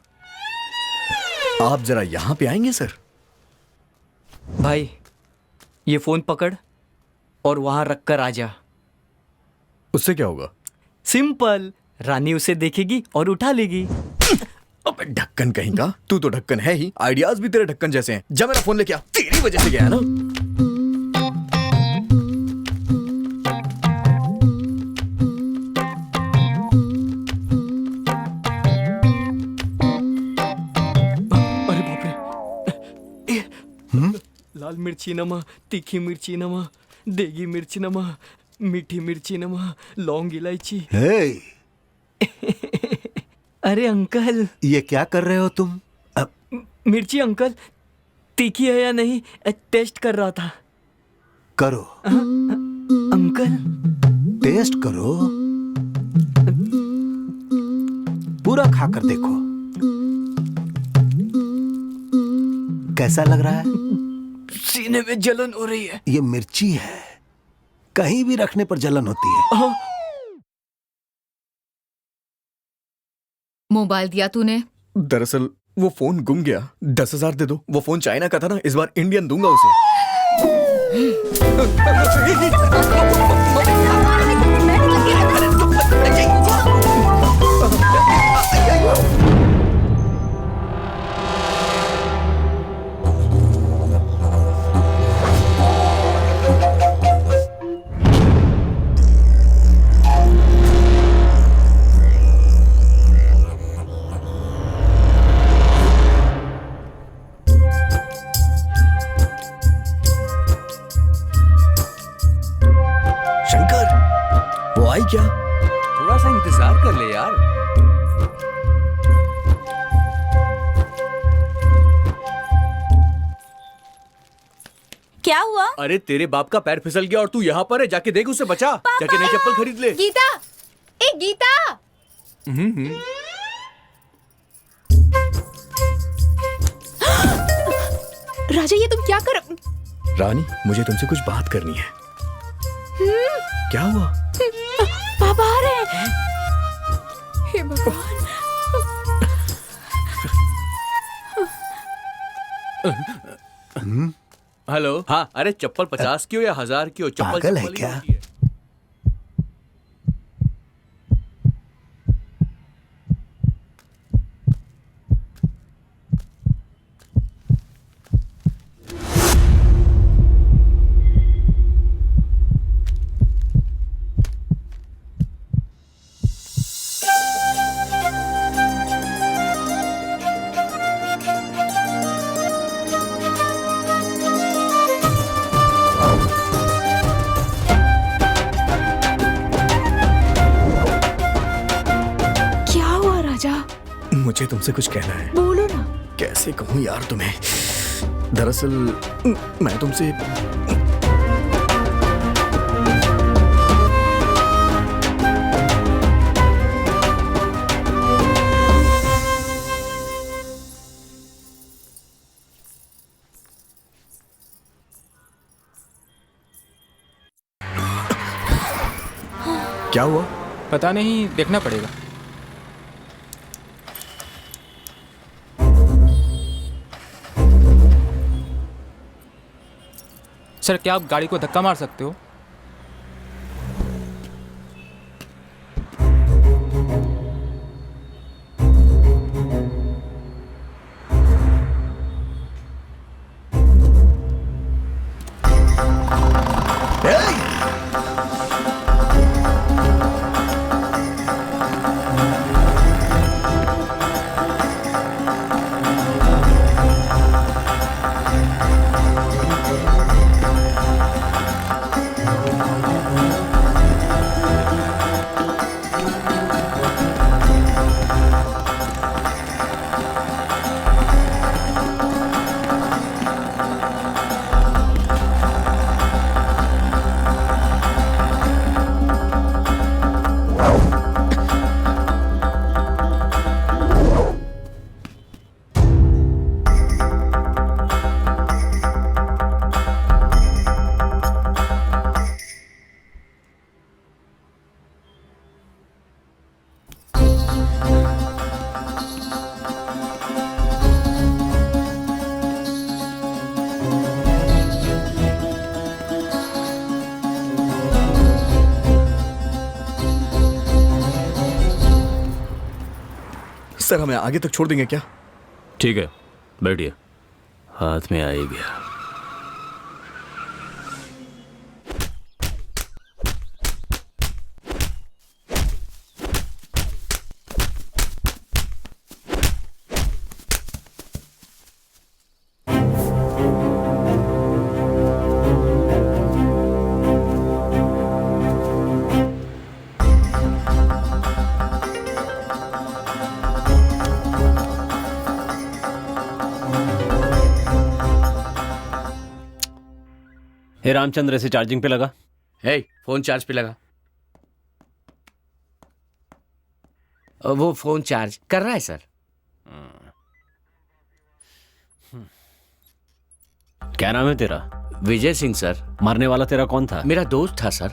आप जरा यहां पे आएंगे सर? भाई ये फोन पकड़ और वहां रख कर आ जा। उससे क्या होगा? सिंपल, रानी उसे देखेगी और उठा लेगी। अबे ढक्कन कहीं का, तू तो ढक्कन है ही, आइडियाज भी तेरे ढक्कन जैसे हैं। जा मेरा फोन लेके आ, तेरी वजह से गया है ना। लाल मिर्ची नमा, तीखी मिर्ची नमा, देगी मिर्ची नमा, मीठी मिर्ची नमा, लौंग इलायची। हे, अरे अंकल, ये क्या कर रहे हो तुम? मिर्ची अंकल तीखी है या नहीं टेस्ट कर रहा था। करो अंकल, टेस्ट करो, पूरा खाकर देखो कैसा लग रहा है। सीने में जलन हो रही है। ये मिर्ची है, कहीं भी रखने पर जलन होती है। मोबाइल दिया तूने? दरअसल वो फोन गुम गया। 10,000 दे दो। वो फोन चाइना का था ना, इस बार इंडियन दूंगा उसे। आई क्या? थोड़ा सा इंतजार कर ले यार। क्या हुआ? अरे तेरे बाप का पैर फिसल गया और तू यहाँ पर है, जाके देख उसे बचा। जाके नई चप्पल खरीद ले। गीता, ए गीता। राजा ये तुम क्या कर? रानी मुझे तुमसे कुछ बात करनी है। क्या हुआ? पापा आ रहे हैं। हे भगवान। हेलो। हाँ, अरे चप्पल 50 की हो या 1000 की हो, चप्पल पागल है चप्पल ही क्या? होती है। मुझे तुमसे कुछ कहना है। बोलो ना। कैसे कहूँ यार तुम्हें? दरअसल मैं तुमसे क्या हुआ? पता नहीं, देखना पड़ेगा। सर, क्या आप गाड़ी को धक्का मार सकते हो? सर हमें आगे तक छोड़ देंगे क्या? ठीक है, बैठिए। हाथ में आ ही गया। हे रामचंद्र, से चार्जिंग पे लगा। हे, फोन चार्ज पे लगा। वो फोन चार्ज कर रहा है सर। क्या नाम है तेरा? विजय सिंह सर। मारने वाला तेरा कौन था? मेरा दोस्त था सर।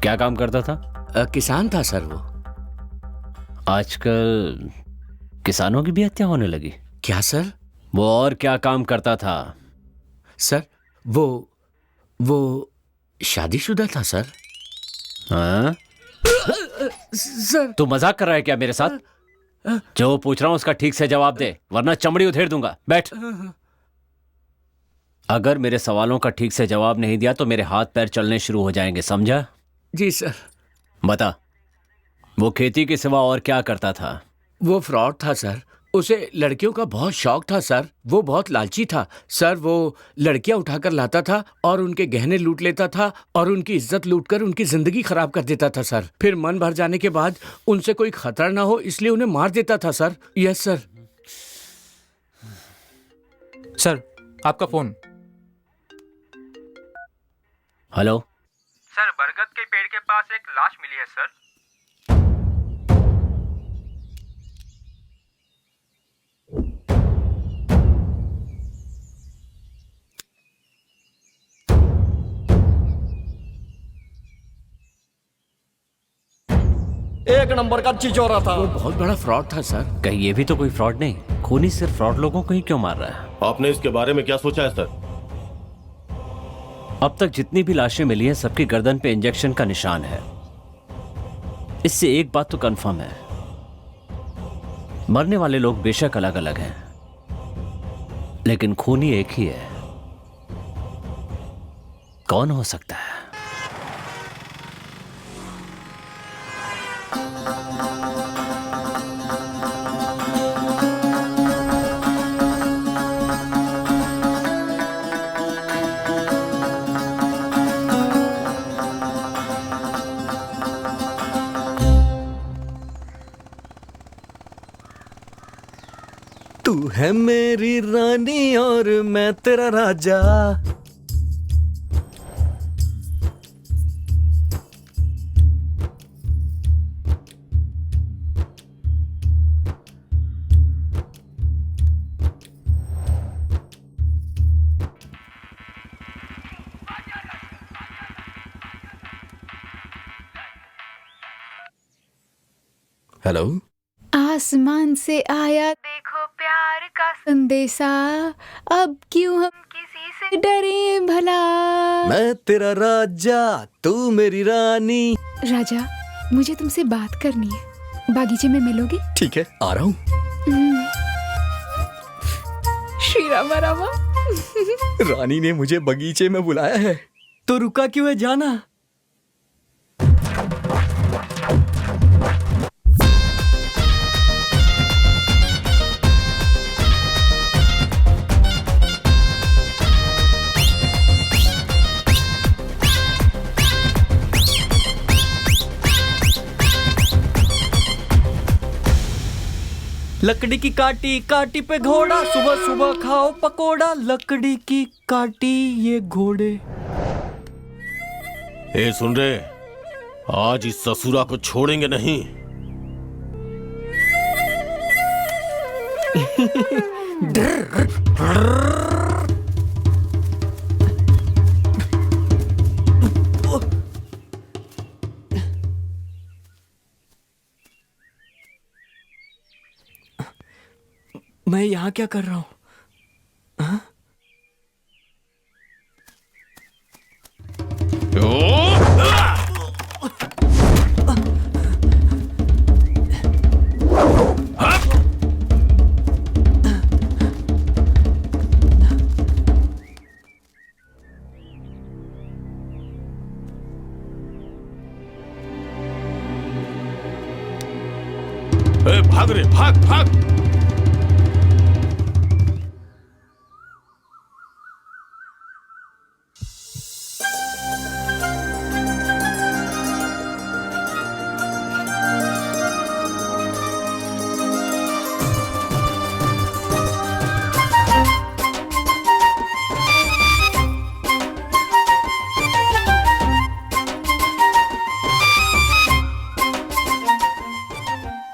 क्या काम करता था? किसान था सर वो। आजकल किसानों की भी हत्या होने लगी। क्या सर? वो और क्या काम करता था? सर वो शादीशुदा था सर। हाँ? सर तू मजाक कर रहा है क्या मेरे साथ? जो पूछ रहा हूं उसका ठीक से जवाब दे, वरना चमड़ी उधेड़ दूंगा। बैठ। अगर मेरे सवालों का ठीक से जवाब नहीं दिया तो मेरे हाथ पैर चलने शुरू हो जाएंगे, समझा? जी सर। बता, वो खेती के सिवा और क्या करता था? वो फ्रॉड था सर। उसे लड़कियों का बहुत शौक था सर। वो बहुत लालची था सर। वो लड़कियां उठाकर लाता था और उनके गहने लूट लेता था और उनकी इज्जत लूटकर उनकी जिंदगी खराब कर देता था सर। फिर मन भर जाने के बाद उनसे कोई खतरा ना हो इसलिए उन्हें मार देता था सर। Yes sir. सर, आपका फोन। हेलो सर, बरगद के पेड़ के पास एक लाश मिली है सर। एक नंबर का चिचोरा था। वो बहुत बड़ा फ्रॉड था सर। कहीं ये भी तो कोई फ्रॉड नहीं? खूनी सिर्फ फ्रॉड लोगों को ही क्यों मार रहा है? आपने इसके बारे में क्या सोचा है सर? अब तक जितनी भी लाशें मिली हैं सबकी गर्दन पे इंजेक्शन का निशान है। इससे एक बात तो कंफर्म है, मरने वाले लोग बेशक अलग अलग हैं, लेकिन खूनी एक ही है। कौन हो सकता है? तू है मेरी रानी और मैं तेरा राजा। हेलो। आसमान से आया देखो प्यार का संदेशा, अब क्यों हम किसी से डरे भला। मैं तेरा राजा, तू मेरी रानी। राजा, मुझे तुमसे बात करनी है। बागीचे में मिलोगे? ठीक है, आ रहा हूँ। श्री रामा रामा। रानी ने मुझे बगीचे में बुलाया है, तो रुका क्यों है? जाना। लकड़ी की काटी काटी पे घोड़ा, सुबह सुबह खाओ पकोड़ा। लकड़ी की काटी ये घोड़े। ए सुन रहे, आज इस ससुरा को छोड़ेंगे नहीं। मैं यहाँ क्या कर रहा हूँ? भाग रे, भाग भाग।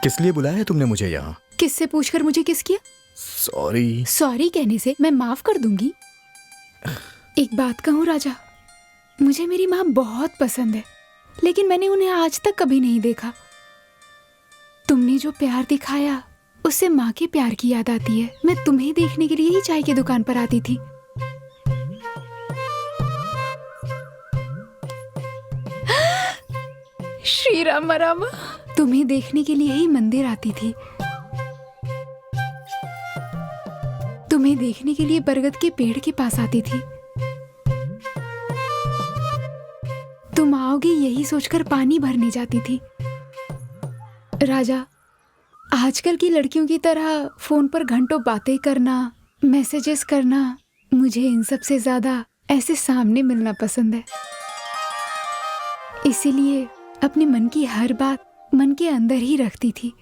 किस लिए बुलाया है तुमने मुझे यहाँ? किससे पूछकर मुझे किस किया? सॉरी। सॉरी कहने से मैं माफ कर दूंगी। एक बात कहूँ राजा, मुझे मेरी माँ बहुत पसंद है, लेकिन मैंने उन्हें आज तक कभी नहीं देखा। तुमने जो प्यार दिखाया उससे माँ के प्यार की याद आती है। मैं तुम्हें देखने के लिए ही चाय की दुकान पर आती थी। श्री राम रामा, तुम्हें देखने के लिए ही मंदिर आती थी। तुम्हें देखने के लिए बरगद के पेड़ के पास आती थी। तुम आओगे यही सोचकर पानी भरने जाती थी। राजा, आजकल की लड़कियों की तरह फोन पर घंटों बातें करना, मैसेजेस करना, मुझे इन सब से ज्यादा ऐसे सामने मिलना पसंद है। इसीलिए अपने मन की हर बात मन के अंदर ही रखती थी,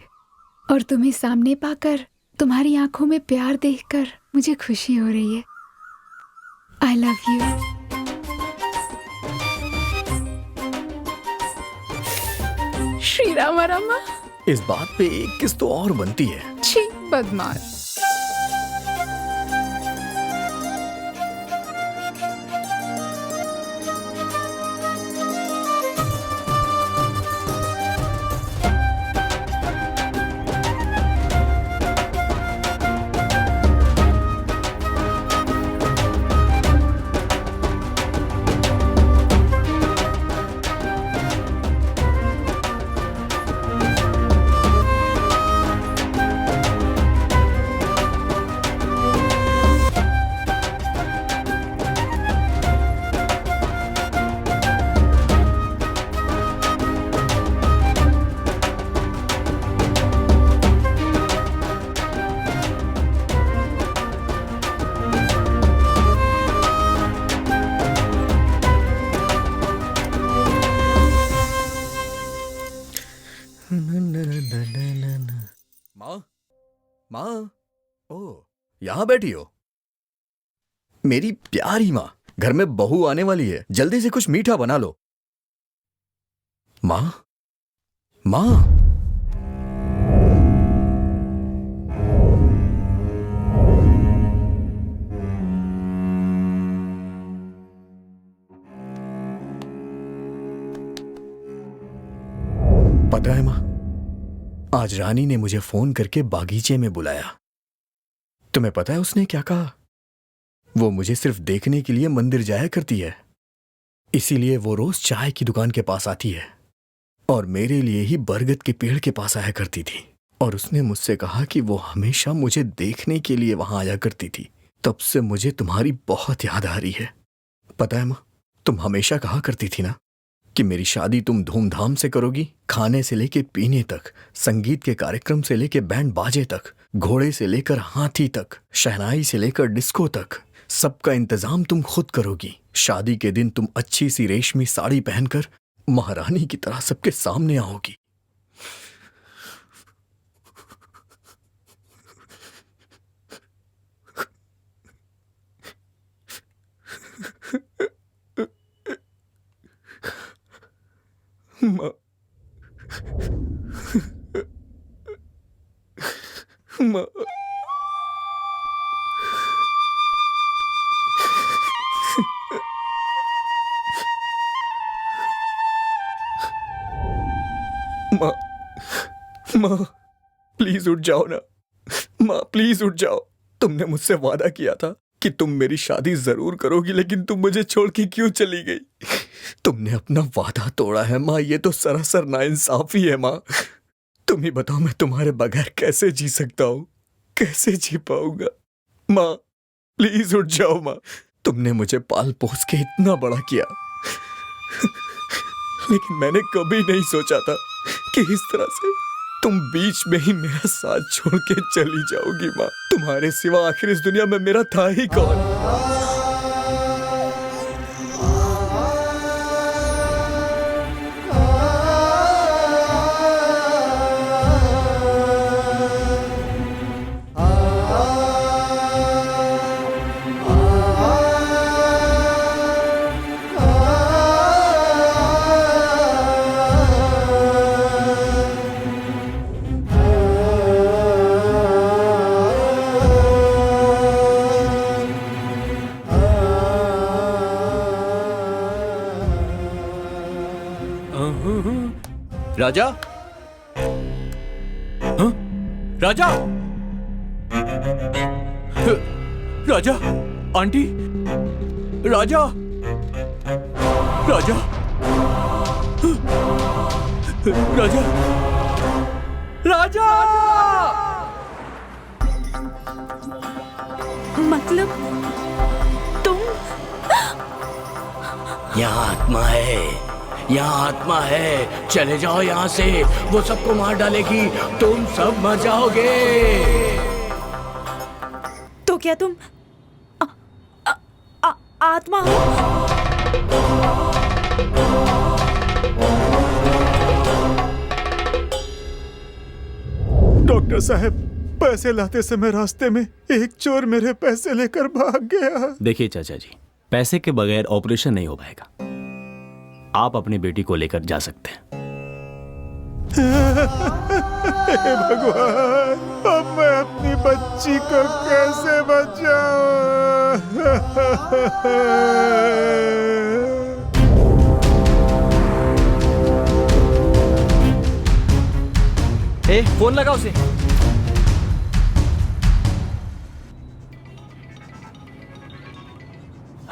और तुम्हें सामने पाकर, तुम्हारी आंखों में प्यार देखकर मुझे खुशी हो रही है। आई लव यू। श्री राम रामा। इस बात पे एक किस तो और बनती है। छी, बदमाश। माँ, ओ, यहाँ बैठी हो? मेरी प्यारी माँ, घर में बहू आने वाली है, जल्दी से कुछ मीठा बना लो। माँ, माँ। पता है माँ, आज रानी ने मुझे फोन करके बागीचे में बुलाया। तुम्हें पता है उसने क्या कहा? वो मुझे सिर्फ देखने के लिए मंदिर जाया करती है, इसीलिए वो रोज चाय की दुकान के पास आती है, और मेरे लिए ही बरगद के पेड़ के पास आया करती थी। और उसने मुझसे कहा कि वो हमेशा मुझे देखने के लिए वहां आया करती थी। तब से मुझे तुम्हारी बहुत याद आ रही है। पता है माँ, तुम हमेशा कहा करती थी ना कि मेरी शादी तुम धूमधाम से करोगी, खाने से लेके पीने तक, संगीत के कार्यक्रम से लेके बैंड बाजे तक, घोड़े से लेकर हाथी तक, शहनाई से लेकर डिस्को तक, सबका इंतजाम तुम खुद करोगी। शादी के दिन तुम अच्छी सी रेशमी साड़ी पहनकर महारानी की तरह सबके सामने आओगी। माँ, माँ, माँ, माँ, प्लीज उठ जाओ ना। माँ, प्लीज उठ जाओ। तुमने मुझसे वादा किया था कि तुम मेरी शादी जरूर करोगी, लेकिन तुम मुझे छोड़ के क्यों चली गई? तुमने अपना वादा तोड़ा है माँ, ये तो सरासर नाइंसाफी है माँ। तुम ही बताओ, मैं तुम्हारे बगैर कैसे जी सकता हूँ, कैसे जी पाऊंगा? माँ, प्लीज उठ जाओ माँ। तुमने मुझे पाल पोस के इतना बड़ा किया, लेकिन मैंने कभी नहीं सोचा था कि इस तरह से तुम बीच में ही मेरा साथ छोड़ के चली जाओगी माँ। तुम्हारे सिवा आखिर इस दुनिया में मेरा था ही कौन। राजा, हाँ? राजा, राजा, आंटी, राजा, राजा, राजा, राजा। मतलब तुम? यहाँ आत्मा है, यहाँ आत्मा है, चले जाओ यहाँ से, वो सबको मार डालेगी, तुम सब मर जाओगे। तो क्या तुम आत्मा हो? डॉक्टर साहब, पैसे लाते समय रास्ते में एक चोर मेरे पैसे लेकर भाग गया। देखिए चाचा जी, पैसे के बगैर ऑपरेशन नहीं हो पाएगा। आप अपनी बेटी को लेकर जा सकते हैं। हे भगवान, अब मैं अपनी बच्ची को कैसे बचाऊं? फोन लगा उसे।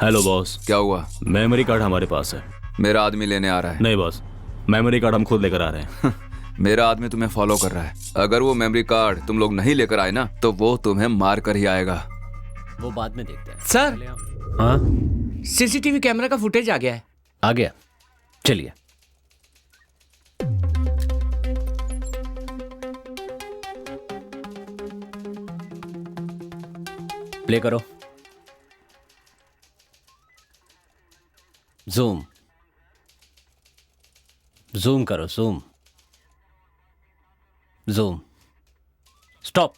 Hello boss. क्या हुआ? मेमोरी कार्ड हमारे पास है। मेरा आदमी लेने आ रहा है। नहीं बॉस, मेमोरी कार्ड हम खुद लेकर आ रहे हैं। मेरा आदमी तुम्हें फॉलो कर रहा है। अगर वो मेमोरी कार्ड तुम लोग नहीं लेकर आए ना, तो वो तुम्हें मार कर ही आएगा। वो बाद में देखते हैं। सर, हाँ, सीसीटीवी कैमरा का फुटेज आ गया है। आ गया, चलिए। प्ले करो। जूम जूम करो, जूम जूम। स्टॉप।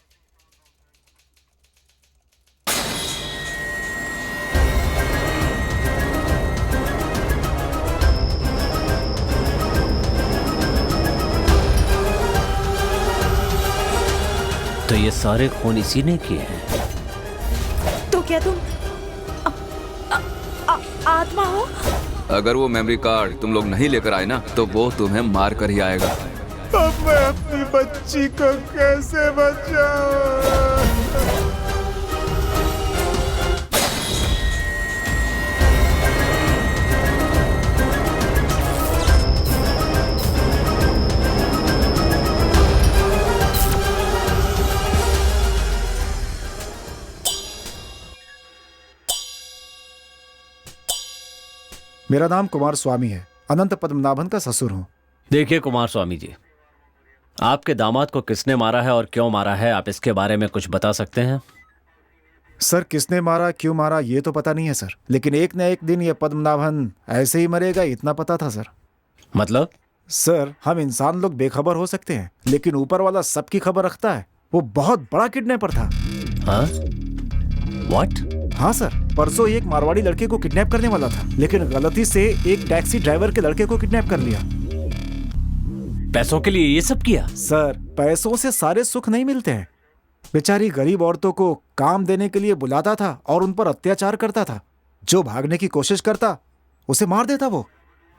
तो ये सारे खून इसी ने किए हैं। तो क्या तुम आत्मा हो? अगर वो मेमोरी कार्ड तुम लोग नहीं लेकर आए ना, तो वो तुम्हें मार कर ही आएगा। अब मैं अपनी बच्ची को कैसे बचाऊं? मेरा नाम कुमार स्वामी है, अनंत पद्मनाभन का ससुर हूँ। देखिए कुमार स्वामी जी, आपके दामाद को किसने मारा है और क्यों मारा है, आप इसके बारे में कुछ बता सकते हैं? सर, किसने मारा, क्यों मारा, ये तो पता नहीं है सर, लेकिन एक न एक दिन ये पद्मनाभन ऐसे ही मरेगा, इतना पता था सर। मतलब? सर, हम इंसान लोग बेखबर हो सकते हैं, लेकिन ऊपर वाला सबकी खबर रखता है। वो बहुत बड़ा किडनैपर था। हाँ? What? हाँ सर, परसों एक मारवाड़ी लड़के को किडनैप करने वाला था, लेकिन गलती से एक टैक्सी ड्राइवर के लड़के को किडनैप कर लिया। पैसों के लिए ये सब किया? सर, पैसों से सारे सुख नहीं मिलते हैं। बेचारी गरीब औरतों को काम देने के लिए बुलाता था और उन पर अत्याचार करता था। जो भागने की कोशिश करता उसे मार देता वो।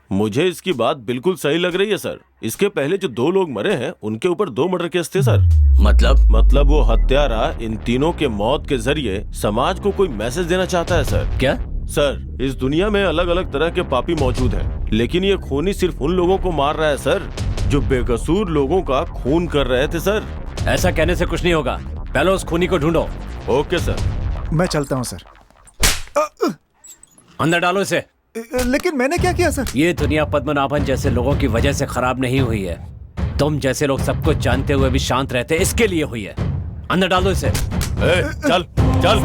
मुझे इसकी बात बिल्कुल सही लग रही है सर। इसके पहले जो 2 लोग मरे हैं उनके ऊपर 2 मर्डर केस थे सर। मतलब वो हत्यारा इन तीनों के मौत के जरिए समाज को कोई मैसेज देना चाहता है सर। क्या? सर, इस दुनिया में अलग अलग तरह के पापी मौजूद हैं, लेकिन ये खूनी सिर्फ उन लोगों को मार रहा है सर जो बेकसूर लोगों का खून कर रहे थे सर। ऐसा कहने से कुछ नहीं होगा, पहले उस खूनी को ढूंढो। Okay sir. मैं चलता हूँ सर। अंदर डालो इसे। लेकिन मैंने क्या किया सर? ये दुनिया पद्मनाभन जैसे लोगों की वजह से खराब नहीं हुई है। तुम जैसे लोग सब कुछ जानते हुए भी शांत रहते इसके लिए हुई है। अंदर डाल दो इसे। चल चल।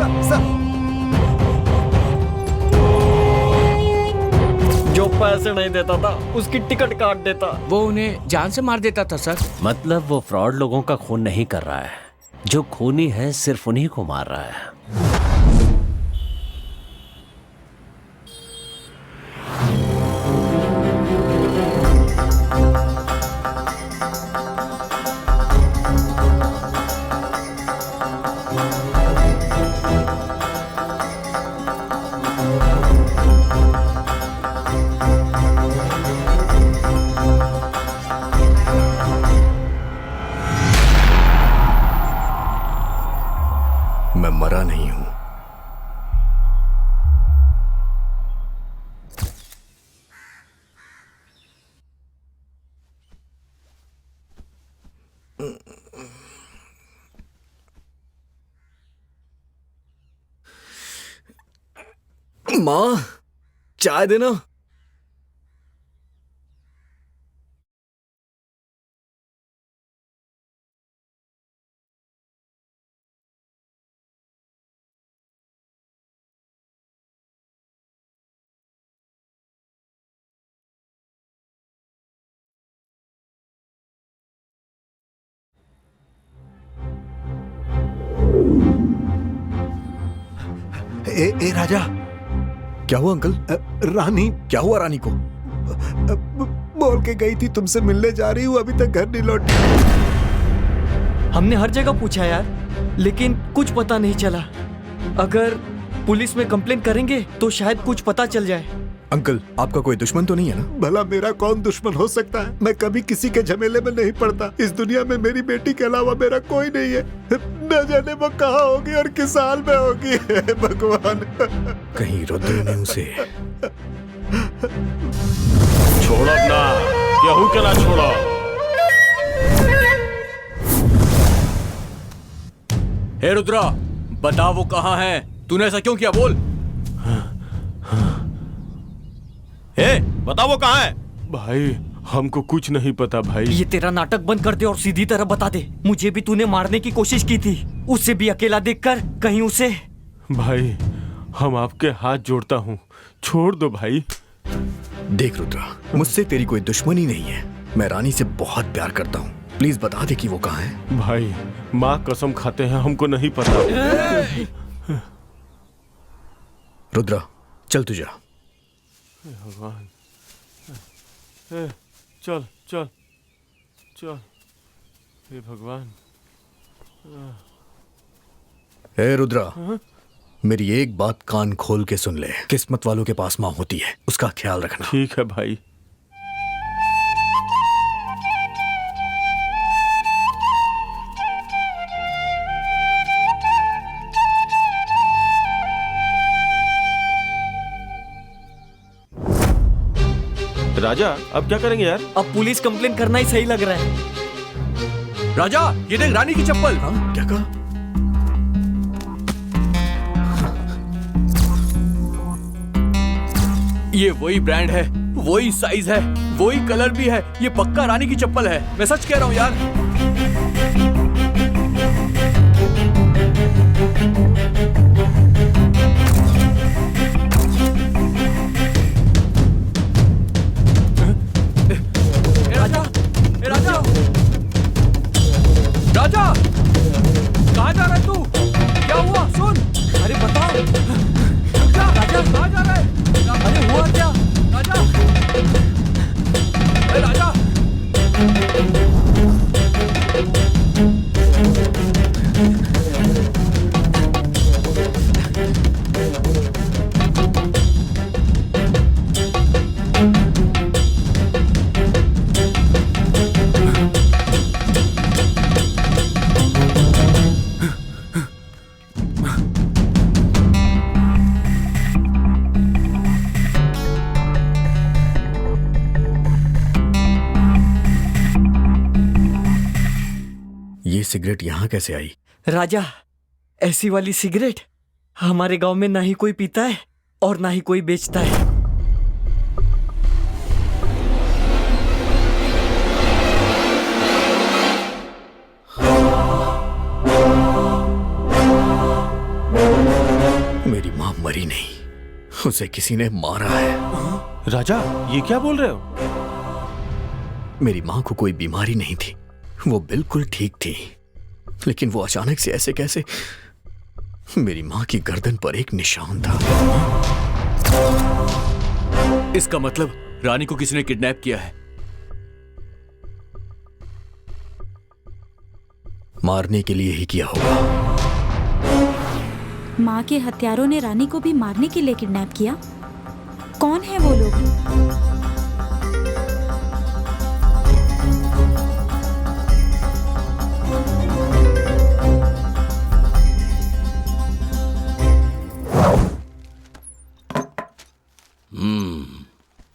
जो पैसे नहीं देता था उसकी टिकट काट देता। वो उन्हें जान से मार देता था सर। मतलब वो फ्रॉड लोगों का खून नहीं कर रहा है, जो खूनी है सिर्फ उन्हीं को मार रहा है। मैं मरा नहीं हूं। मां, चाय देना। ए राजा। क्या हुआ अंकल? रानी। क्या हुआ रानी को? बोल के गई थी तुमसे मिलने जा रही हूँ, अभी तक घर नहीं लौटी। हमने हर जगह पूछा यार, लेकिन कुछ पता नहीं चला। अगर पुलिस में कंप्लेन करेंगे तो शायद कुछ पता चल जाए। अंकल, आपका कोई दुश्मन तो नहीं है ना? भला मेरा कौन दुश्मन हो सकता है? मैं कभी किसी के झमेले में नहीं पड़ता। इस दुनिया में मेरी बेटी के अलावा मेरा कोई नहीं है। न जाने वो कहाँ होगी और किस हाल में होगी। भगवान। कहीं रुद्र ने उसे छोड़ो अपना, केहू के ना छोड़ो। हे रुद्रा, बता वो कहाँ है? तूने ऐसा क्यों किया? बोल। ए, बता वो कहाँ है? भाई हमको कुछ नहीं पता भाई। ये तेरा नाटक बंद कर दे और सीधी तरह बता दे। मुझे भी तूने मारने की कोशिश की थी, उससे भी अकेला देखकर कहीं उसे। भाई हम आपके हाथ जोड़ता हूँ, छोड़ दो भाई। देख रुद्रा, मुझसे तेरी कोई दुश्मनी नहीं है। मैं रानी से बहुत प्यार करता हूँ। प्लीज बता दे कि वो कहाँ है। भाई माँ कसम खाते हैं, हमको नहीं पता। रुद्रा चल तू जा। भगवान, चल चल चल। हे भगवान। हे रुद्रा, मेरी एक बात कान खोल के सुन ले। किस्मत वालों के पास माँ होती है, उसका ख्याल रखना। ठीक है भाई। राजा अब क्या करेंगे यार? अब पुलिस कंप्लेन करना ही सही लग रहा है। राजा, ये देख रानी की चप्पल। हाँ, क्या कहा? ये वही ब्रांड है, वही साइज है, वही कलर भी है। ये पक्का रानी की चप्पल है, मैं सच कह रहा हूँ यार। राजा, कहाँ जा रहा है तू? क्या हुआ? सुन। अरे बताओ। रुक जा। राजा कहाँ जा रहा है? अरे हुआ क्या? राजा, अरे राजा। ये सिगरेट यहाँ कैसे आई? राजा, ऐसी वाली सिगरेट हमारे गांव में ना ही कोई पीता है और ना ही कोई बेचता है। माँ मरी नहीं, उसे किसी ने मारा है। राजा, ये क्या बोल रहे हो? मेरी माँ को कोई बीमारी नहीं थी, वो बिल्कुल ठीक थी, लेकिन वो अचानक से ऐसे कैसे? मेरी माँ की गर्दन पर एक निशान था। इसका मतलब रानी को किसी ने किडनैप किया है। मारने के लिए ही किया होगा। माँ के हत्यारों ने रानी को भी मारने के लिए किडनैप किया। कौन है वो लोग?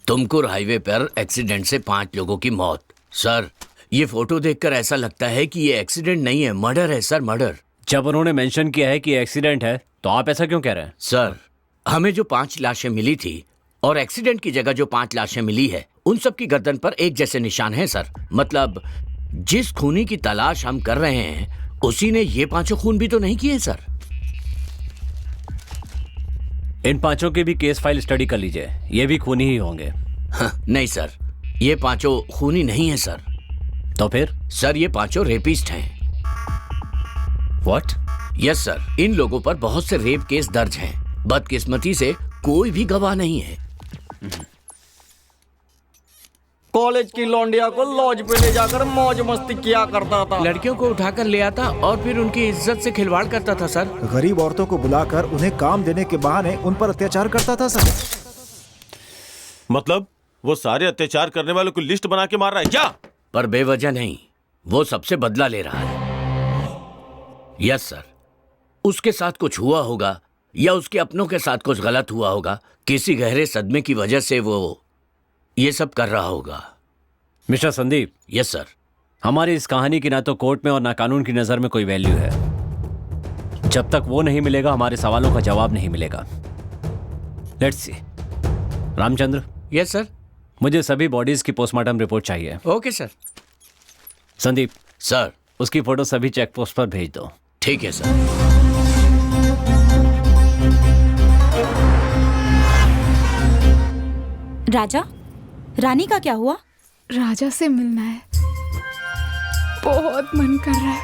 तुमकुर हाईवे पर एक्सीडेंट से 5 लोगों की मौत। सर, ये फोटो देखकर ऐसा लगता है कि ये एक्सीडेंट नहीं है, मर्डर है सर, मर्डर। जब उन्होंने मेंशन किया है कि एक्सीडेंट है, तो आप ऐसा क्यों कह रहे हैं? सर, हमें जो 5 लाशें मिली थी और एक्सीडेंट की जगह जो 5 लाशें मिली है, उन सब की गर्दन पर एक जैसे निशान हैं सर। मतलब जिस खूनी की तलाश हम कर रहे हैं, उसी ने ये 5 खून भी तो नहीं किए सर। इन 5 की भी केस फाइल स्टडी कर लीजिए, ये भी खूनी ही होंगे। नहीं सर, ये 5 खूनी नहीं है सर। तो फिर? सर, ये 5 रेपिस्ट हैं। व्हाट? यस सर, इन लोगों पर बहुत से रेप केस दर्ज हैं। बदकिस्मती से कोई भी गवाह नहीं है। कॉलेज की लौंडिया को लॉज पे ले जाकर मौज मस्ती किया करता था। लड़कियों को उठाकर ले आता और फिर उनकी इज्जत से खिलवाड़ करता था सर। गरीब औरतों को बुलाकर उन्हें काम देने के बहाने उन पर अत्याचार करता था सर। मतलब वो सारे अत्याचार करने वालों को लिस्ट बना के मार रहा है क्या? पर बेवजह नहीं, वो सबसे बदला ले रहा है। यस सर, उसके साथ कुछ हुआ होगा या उसके अपनों के साथ कुछ गलत हुआ होगा। किसी गहरे सदमे की वजह से वो ये सब कर रहा होगा। मिस्टर संदीप। Yes sir. हमारी इस कहानी की ना तो कोर्ट में और ना कानून की नजर में कोई वैल्यू है। जब तक वो नहीं मिलेगा, हमारे सवालों का जवाब नहीं मिलेगा। Let's see. Ramchandra. Yes sir. मुझे सभी बॉडीज की पोस्टमार्टम रिपोर्ट चाहिए। Okay sir. संदीप। सर। उसकी फोटो सभी चेक पोस्ट पर भेज दो। ठीक है सर। राजा, रानी का क्या हुआ? राजा से मिलना है, बहुत मन कर रहा है।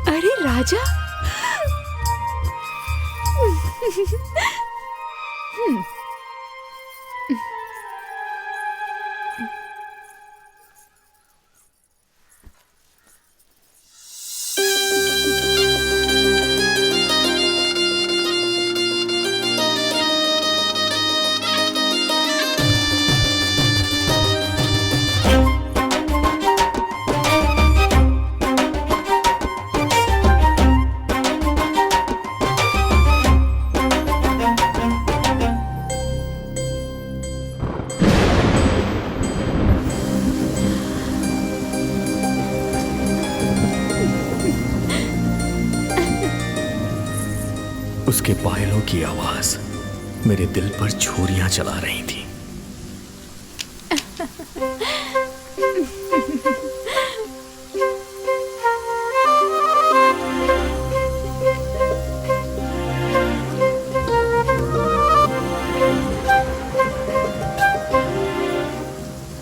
अरे राजा। उसके पायलों की आवाज मेरे दिल पर छुरियां चला रही थी।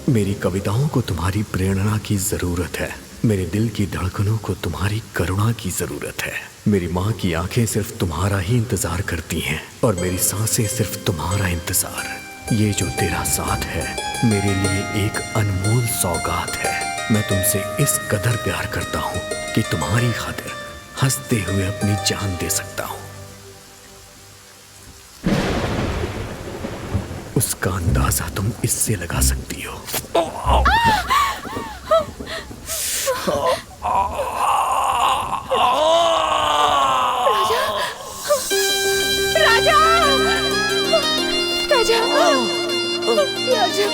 मेरी कविताओं को तुम्हारी प्रेरणा की जरूरत है। मेरे दिल की धड़कनों को तुम्हारी करुणा की जरूरत है। मेरी माँ की आंखें सिर्फ तुम्हारा ही इंतजार करती हैं और मेरी सांसें सिर्फ तुम्हारा इंतजार। ये जो तेरा साथ है मेरे लिए एक अनमोल सौगात है। मैं तुमसे इस कदर प्यार करता हूँ कि तुम्हारी खातिर हंसते हुए अपनी जान दे सकता हूँ। उसका अंदाजा तुम इससे लगा सकती हो। राजा, राजा, राजा,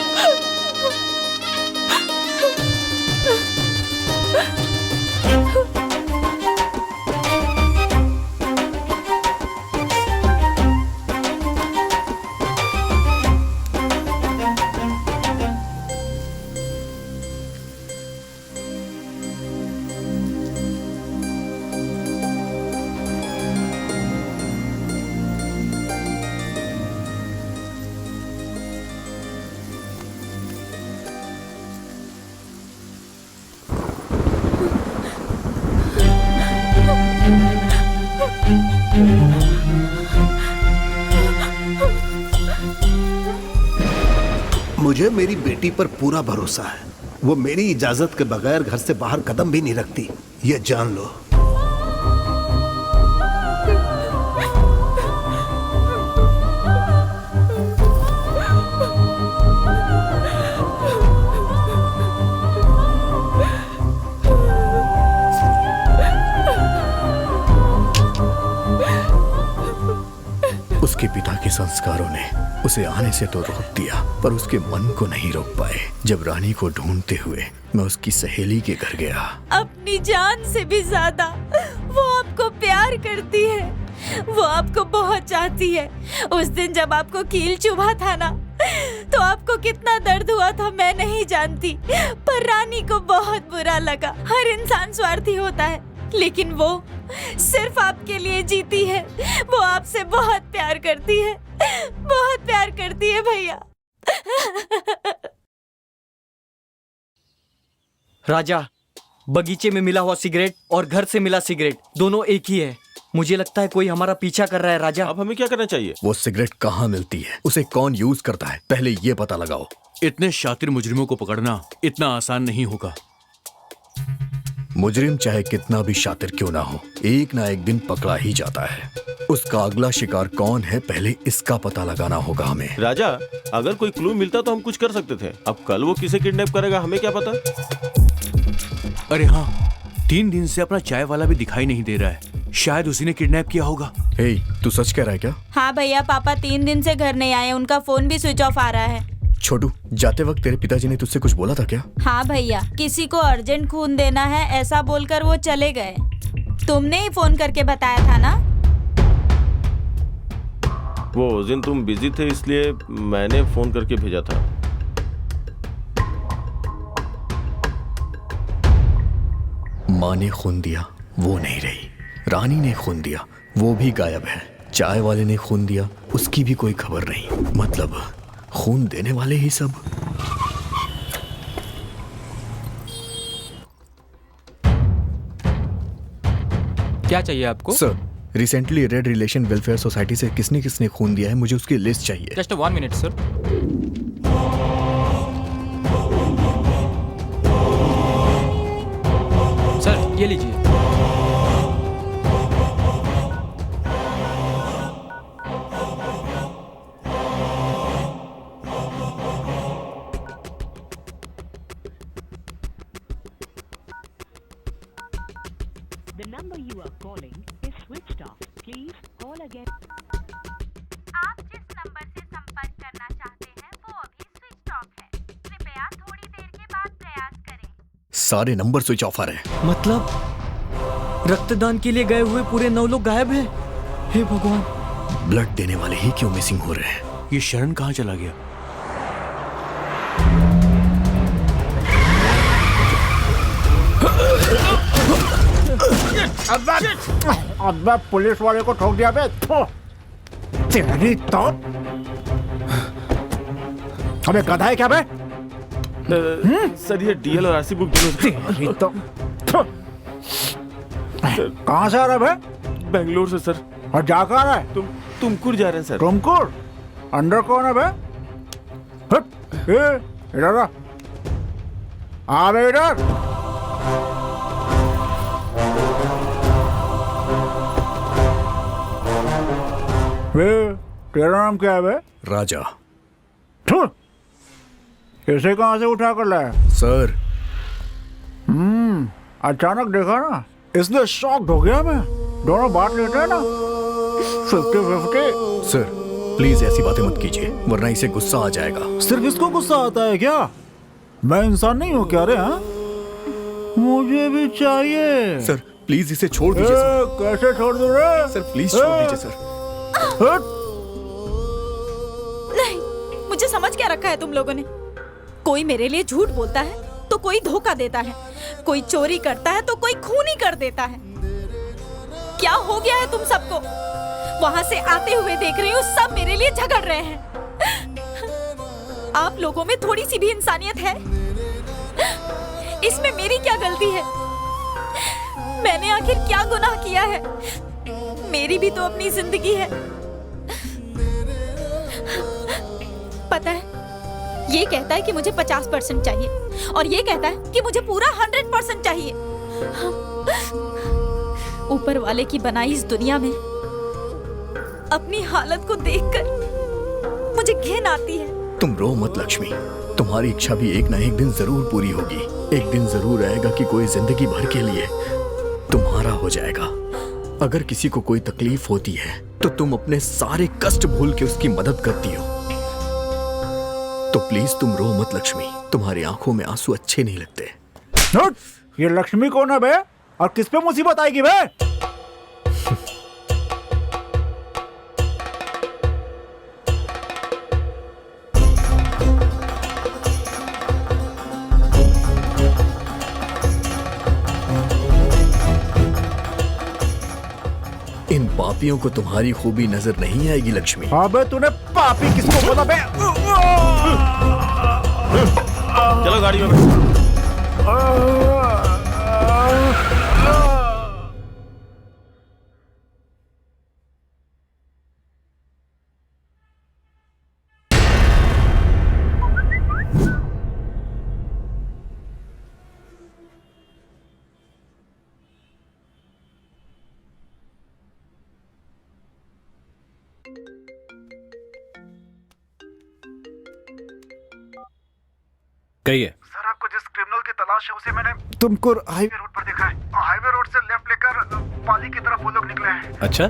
मुझे मेरी बेटी पर पूरा भरोसा है। वो मेरी इजाजत के बगैर घर से बाहर कदम भी नहीं रखती, ये जान लो। उसके पिता के संस्कारों ने उसे आने से तो रोक दिया, पर उसके मन को नहीं रोक पाए। जब रानी को ढूंढते हुए मैं उसकी सहेली के घर गया। अपनी जान से भी ज्यादा वो आपको प्यार करती है, वो आपको बहुत चाहती है। उस दिन जब आपको कील चुभा था ना, तो आपको कितना दर्द हुआ था मैं नहीं जानती, पर रानी को बहुत बुरा लगा। हर इंसान स्वार्थी होता है, लेकिन वो सिर्फ आपके लिए जीती है। वो आपसे बहुत प्यार करती है, बहुत प्यार करती है भैया। राजा, बगीचे में मिला हुआ सिगरेट और घर से मिला सिगरेट दोनों एक ही है। मुझे लगता है कोई हमारा पीछा कर रहा है। राजा, अब हमें क्या करना चाहिए? वो सिगरेट कहाँ मिलती है, उसे कौन यूज करता है, पहले ये पता लगाओ। इतने शातिर मुजरिमों को पकड़ना इतना आसान नहीं होगा। मुजरिम चाहे कितना भी शातिर क्यों ना हो, एक ना एक दिन पकड़ा ही जाता है। उसका अगला शिकार कौन है, पहले इसका पता लगाना होगा हमें। राजा, अगर कोई क्लू मिलता तो हम कुछ कर सकते थे। अब कल वो किसे किडनैप करेगा हमें क्या पता। अरे हाँ, 3 दिन से अपना चाय वाला भी दिखाई नहीं दे रहा है। शायद उसी ने किडनैप किया होगा। हे, तू सच कह रहा है क्या? हाँ भैया, पापा 3 दिन से घर नहीं आए, उनका फोन भी स्विच ऑफ आ रहा है। छोटू, जाते वक्त तेरे पिताजी ने तुझसे कुछ बोला था क्या? हाँ भैया, किसी को अर्जेंट खून देना है ऐसा बोलकर वो चले गए। तुमने ही फोन करके बताया था ना? वो उस दिन तुम बिजी थे इसलिए मैंने फोन करके भेजा था। माँ ने खून दिया, वो नहीं रही। रानी ने खून दिया, वो भी गायब है। चाय वाले ने खून दिया, उसकी भी कोई खबर नहीं। मतलब खून देने वाले ही सब। क्या चाहिए आपको? Sir, recently red relation welfare society से किसने किसने खून दिया है, मुझे उसकी लिस्ट चाहिए। Just 1 minute sir. सर ये लीजिए। The number you are calling is switched off. Please call again. आप जिस नंबर से संपर्क करना चाहते हैं वो अभी स्विच ऑफ है। कृपया थोड़ी देर के बाद प्रयास करें। सारे नंबर स्विच ऑफ आ रहे हैं। मतलब रक्तदान के लिए गए हुए पूरे 9 लोग गायब हैं। हे भगवान, ब्लड देने वाले ही क्यों मिसिंग हो रहे हैं? ये शरण कहाँ चला गया? अब्बा पुलिस वाले को ठोक दिया बे। तेरी तो अबे गधा है क्या बे? सर ये डीएल और आरसी बुक तेरी तो कहाँ से आ रहा है बे? बेंगलोर से सर। और जा कहाँ रहा है? तुमकुर जा रहे हैं सर। तुमकुर? अंदर कौन है बे? इधर आ बे, इधर। तेरा नाम क्या है बे? राजा। इसे कहाँ से उठा कर लाया? सर। अचानक देखा ना, इसलिए शॉक्ड हो गया मैं। दोनों बात लेते हैं ना 50-50। सर प्लीज ऐसी बातें मत कीजिए, वरना इसे गुस्सा आ जाएगा। सिर्फ इसको गुस्सा आता है क्या? मैं इंसान नहीं हूँ क्या रे? हाँ, मुझे भी चाहिए। सर प्लीज इसे छोड़ दीजिए। कैसे छोड़ दूँ रे? सर प्लीज छोड़ दीजिए सर। नहीं, मुझे समझ क्या रखा है तुम लोगों ने? कोई मेरे लिए झूठ बोलता है तो कोई धोखा देता है, कोई चोरी करता है तो कोई खून ही कर देता है। क्या हो गया है तुम सबको? वहां से आते हुए देख रही हूँ सब मेरे लिए झगड़ रहे हैं। आप लोगों में थोड़ी सी भी इंसानियत है? इसमें मेरी क्या गलती है? मैंने आखिर क्या गुनाह किया है मेरी भी तो अपनी जिंदगी है। पता है, ये कहता है कि मुझे 50% चाहिए और ये कहता है कि मुझे पूरा 100% चाहिए। ऊपर वाले की बनाई इस दुनिया में अपनी हालत को देखकर मुझे घिन आती है। तुम रो मत लक्ष्मी, तुम्हारी इच्छा भी एक ना एक दिन जरूर पूरी होगी। एक दिन जरूर आएगा कि कोई जिंदगी भर के लिए तुम्हारा हो जाएगा। अगर किसी को कोई तकलीफ होती है तो तुम अपने सारे कष्ट भूल के उसकी मदद करती हो। तो प्लीज तुम रो मत लक्ष्मी, तुम्हारी आंखों में आंसू अच्छे नहीं लगते। ये लक्ष्मी कौन है बे? और किस पे मुसीबत आएगी बे? इन पापियों को तुम्हारी खूबी नजर नहीं आएगी लक्ष्मी। अबे तूने पापी किसको बोला बे? चलो गाड़ी में बैठो। कहिए। सर, आपको जिस क्रिमिनल की तलाश है उसे मैंने तुमको हाईवे रोड पर देखा है। हाईवे रोड से लेफ्ट लेकर पाली की तरफ वो लोग निकले हैं। अच्छा,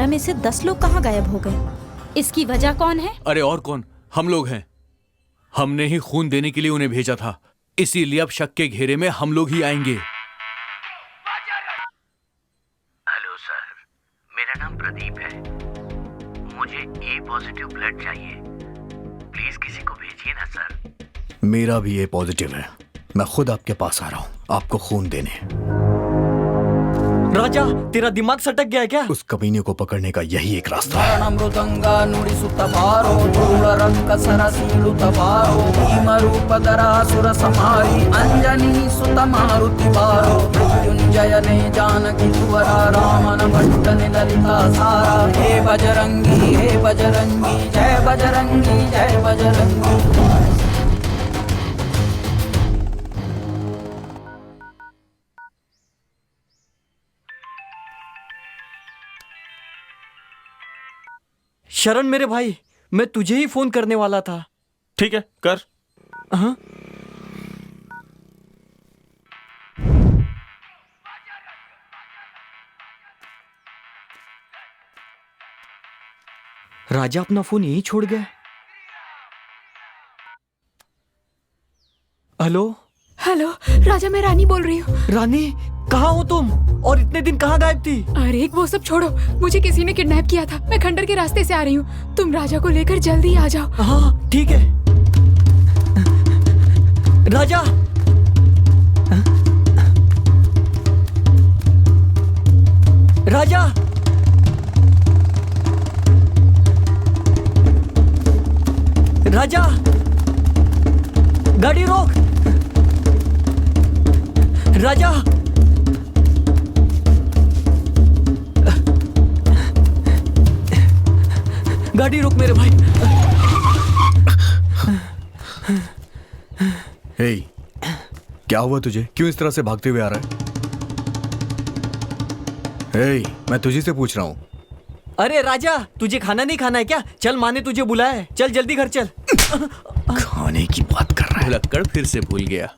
में से 10 लोग कहाँ गायब हो गए? इसकी वजह कौन है? अरे और कौन, हम लोग हैं। हमने ही खून देने के लिए उन्हें भेजा था, इसीलिए अब शक के घेरे में हम लोग ही आएंगे। हेलो सर, मेरा नाम प्रदीप है। मुझे ए पॉजिटिव ब्लड चाहिए, प्लीज किसी को भेजिए ना सर। मेरा भी ए पॉजिटिव है, मैं खुद आपके पास आ रहा हूँ आपको खून देने। राजा, तेरा दिमाग सटक गया है क्या? उस कमीने को पकड़ने का यही एक रास्ता है। मृदंगा नुडिसुतबारो धूलरंकसरसीलुतबारो भीमरूपधरासुरसंहारी अंजनी सुतमारुतिबारो मृत्युंजयने जानकी तुवरा रामन भट्टने ललिता सारा। हे बजरंगी जय बजरंगी, जय बजरंगी। शरण मेरे भाई, मैं तुझे ही फोन करने वाला था। ठीक है, कर। हाँ? राजा अपना फोन यहीं छोड़ गया। हेलो हेलो, राजा मैं रानी बोल रही हूँ। रानी, कहाँ हो तुम? और इतने दिन कहाँ गायब थी? अरे वो सब छोड़ो, मुझे किसी ने किडनैप किया था। मैं खंडर के रास्ते से आ रही हूँ, तुम राजा को लेकर जल्दी आ जाओ। हाँ ठीक है। राजा, राजा, राजा, गाड़ी रोक। राजा, गाड़ी रोक मेरे भाई। हे, क्या हुआ तुझे? क्यों इस तरह से भागते हुए आ रहा है? हे, मैं तुझे से पूछ रहा हूँ। अरे राजा, तुझे खाना नहीं खाना है क्या? चल, माँ ने तुझे बुलाया है, चल जल्दी घर चल। खाने की बात कर रहा है। भुलक्कड़ फिर से भूल गया।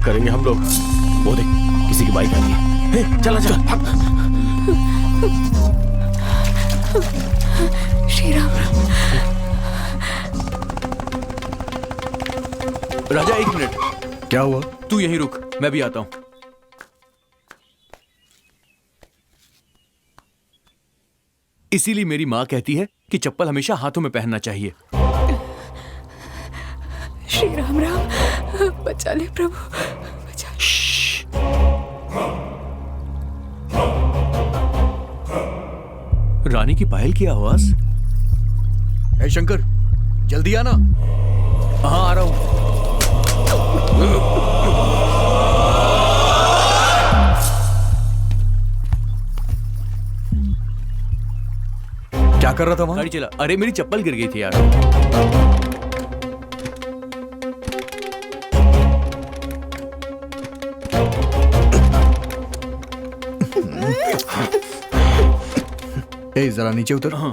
करेंगे हम लोग? वो देख, किसी की बाइक आ रही है। हे, चला चल भाग। श्री राम राम। राजा, 1 मिनट। क्या हुआ? तू यहीं रुक, मैं भी आता हूं। इसीलिए मेरी माँ कहती है कि चप्पल हमेशा हाथों में पहनना चाहिए। श्री राम राम, बचा ले प्रभु, बचा ले। रानी की पायल की आवाज। ए शंकर, जल्दी आना। हाँ, आ रहा हूं। क्या कर रहा था वहां? गाड़ी चला। अरे मेरी चप्पल गिर गई थी यार। ए जरा नीचे उतर। हाँ।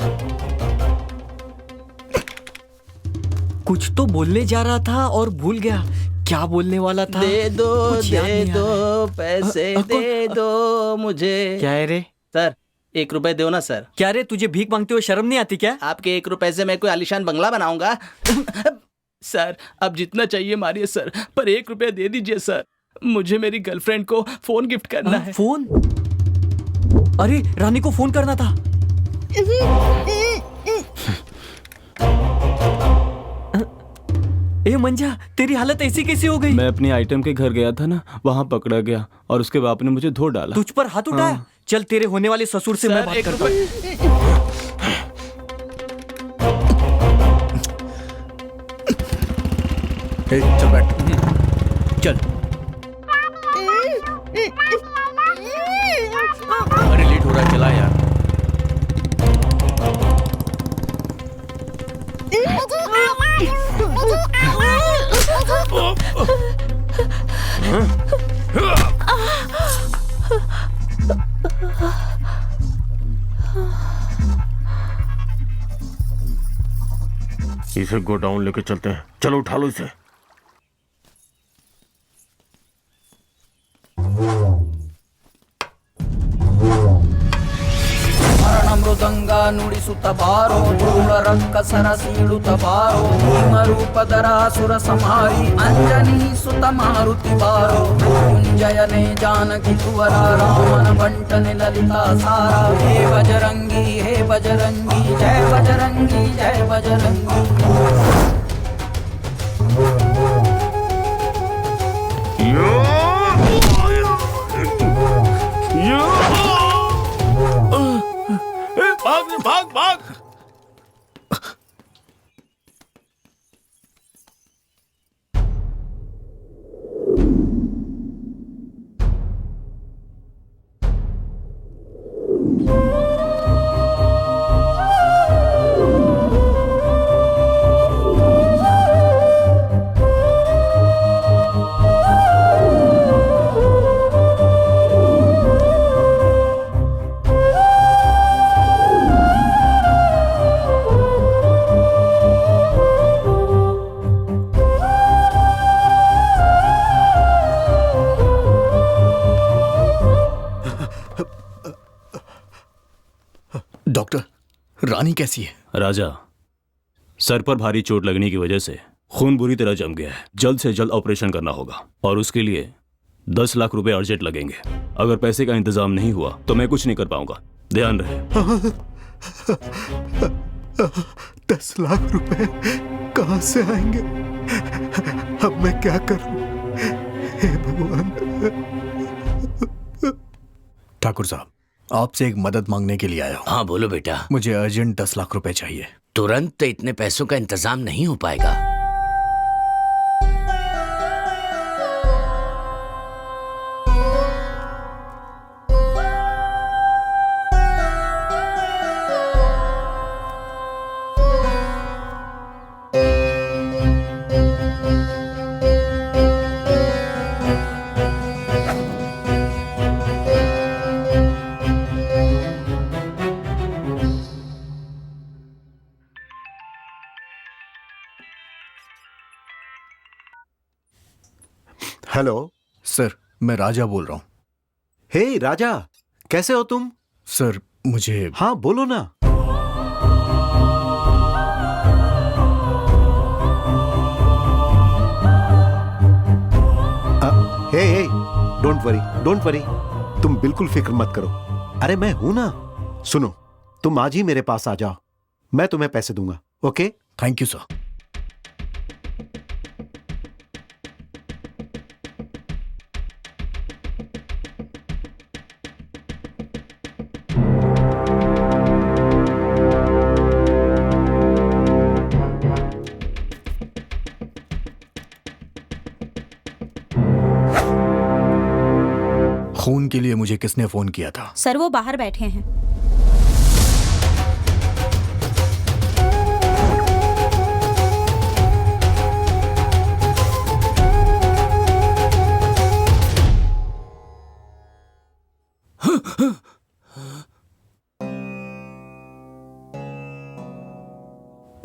कुछ तो बोलने जा रहा था और भूल गया। क्या बोलने वाला था? दे दो पैसे दे दो मुझे। क्या है रे? सर 1 रुपए दो ना सर। क्या रे, तुझे भीख मांगते हुए शर्म नहीं आती क्या? आपके 1 रुपए से मैं कोई आलीशान बंगला बनाऊंगा? सर अब जितना चाहिए मारिए सर, पर 1 रुपया दे दीजिए सर। मुझे मेरी गर्लफ्रेंड को फोन गिफ्ट करना है। फोन? अरे रानी को फोन करना था। ए मंजा, तेरी हालत ऐसी कैसे हो गई? मैं अपनी आइटम के घर गया था ना, वहाँ पकड़ा गया और उसके बाप ने मुझे धो डाला। तुझ पर हाथ उठाया? हाँ। चल तेरे होने वाले ससुर से मैं बात करता हूँ। चल बैठ। चल। अरे लेट हो रहा है, चला यार। इसे गोडाउन लेके चलते हैं। चलो उठा लो इसे। ಮೃದಂಗ ನುಡಿಸುತ್ತ ಬಾರೋ ಧೂಳ ರಕ್ಕ ಸರಸೀಳುತ್ತ ಬಾರೋ ಭೀಮರೂಪಧರಾಸುರ ಸಂಹಾರಿ ಅಂಜನಿ ಸುತ ಮಾರುತಿ ಬಾರೋ ಮೃತ್ಯುಂಜಯನೇ ಜಾನಕಿ ಕುವರ ರಾಮನ ಬಂಟನೆ ಲಲಿತಾ ಸಾರ ಹೇ ಬಜರಂಗಿ ಜಯ ಬಜರಂಗಿ ಜಯ ಬಜರಂಗಿ। भाग भाग। डॉक्टर, रानी कैसी है? राजा, सर पर भारी चोट लगने की वजह से खून बुरी तरह जम गया है। जल्द से जल्द ऑपरेशन करना होगा और उसके लिए 10 लाख रुपए अर्जेंट लगेंगे। अगर पैसे का इंतजाम नहीं हुआ तो मैं कुछ नहीं कर पाऊंगा। ध्यान रहे। 10 लाख रुपए कहाँ से आएंगे? अब मैं क्या करूं? हे भगवान। ठाकुर साहब, आपसे एक मदद मांगने के लिए आया हूं। हाँ बोलो बेटा। मुझे अर्जेंट 10 लाख रुपए चाहिए। तुरंत इतने पैसों का इंतजाम नहीं हो पाएगा। हेलो, सर, मैं राजा बोल रहा हूँ। हे राजा, कैसे हो तुम? सर, मुझे... हाँ, बोलो ना। हे, डोंट वरी, तुम बिल्कुल फिक्र मत करो। अरे मैं हूं ना। सुनो, तुम आज ही मेरे पास आ जाओ, मैं तुम्हें पैसे दूंगा। ओके? Thank you sir. खून के लिए मुझे किसने फोन किया था? सर, वो बाहर बैठे हैं।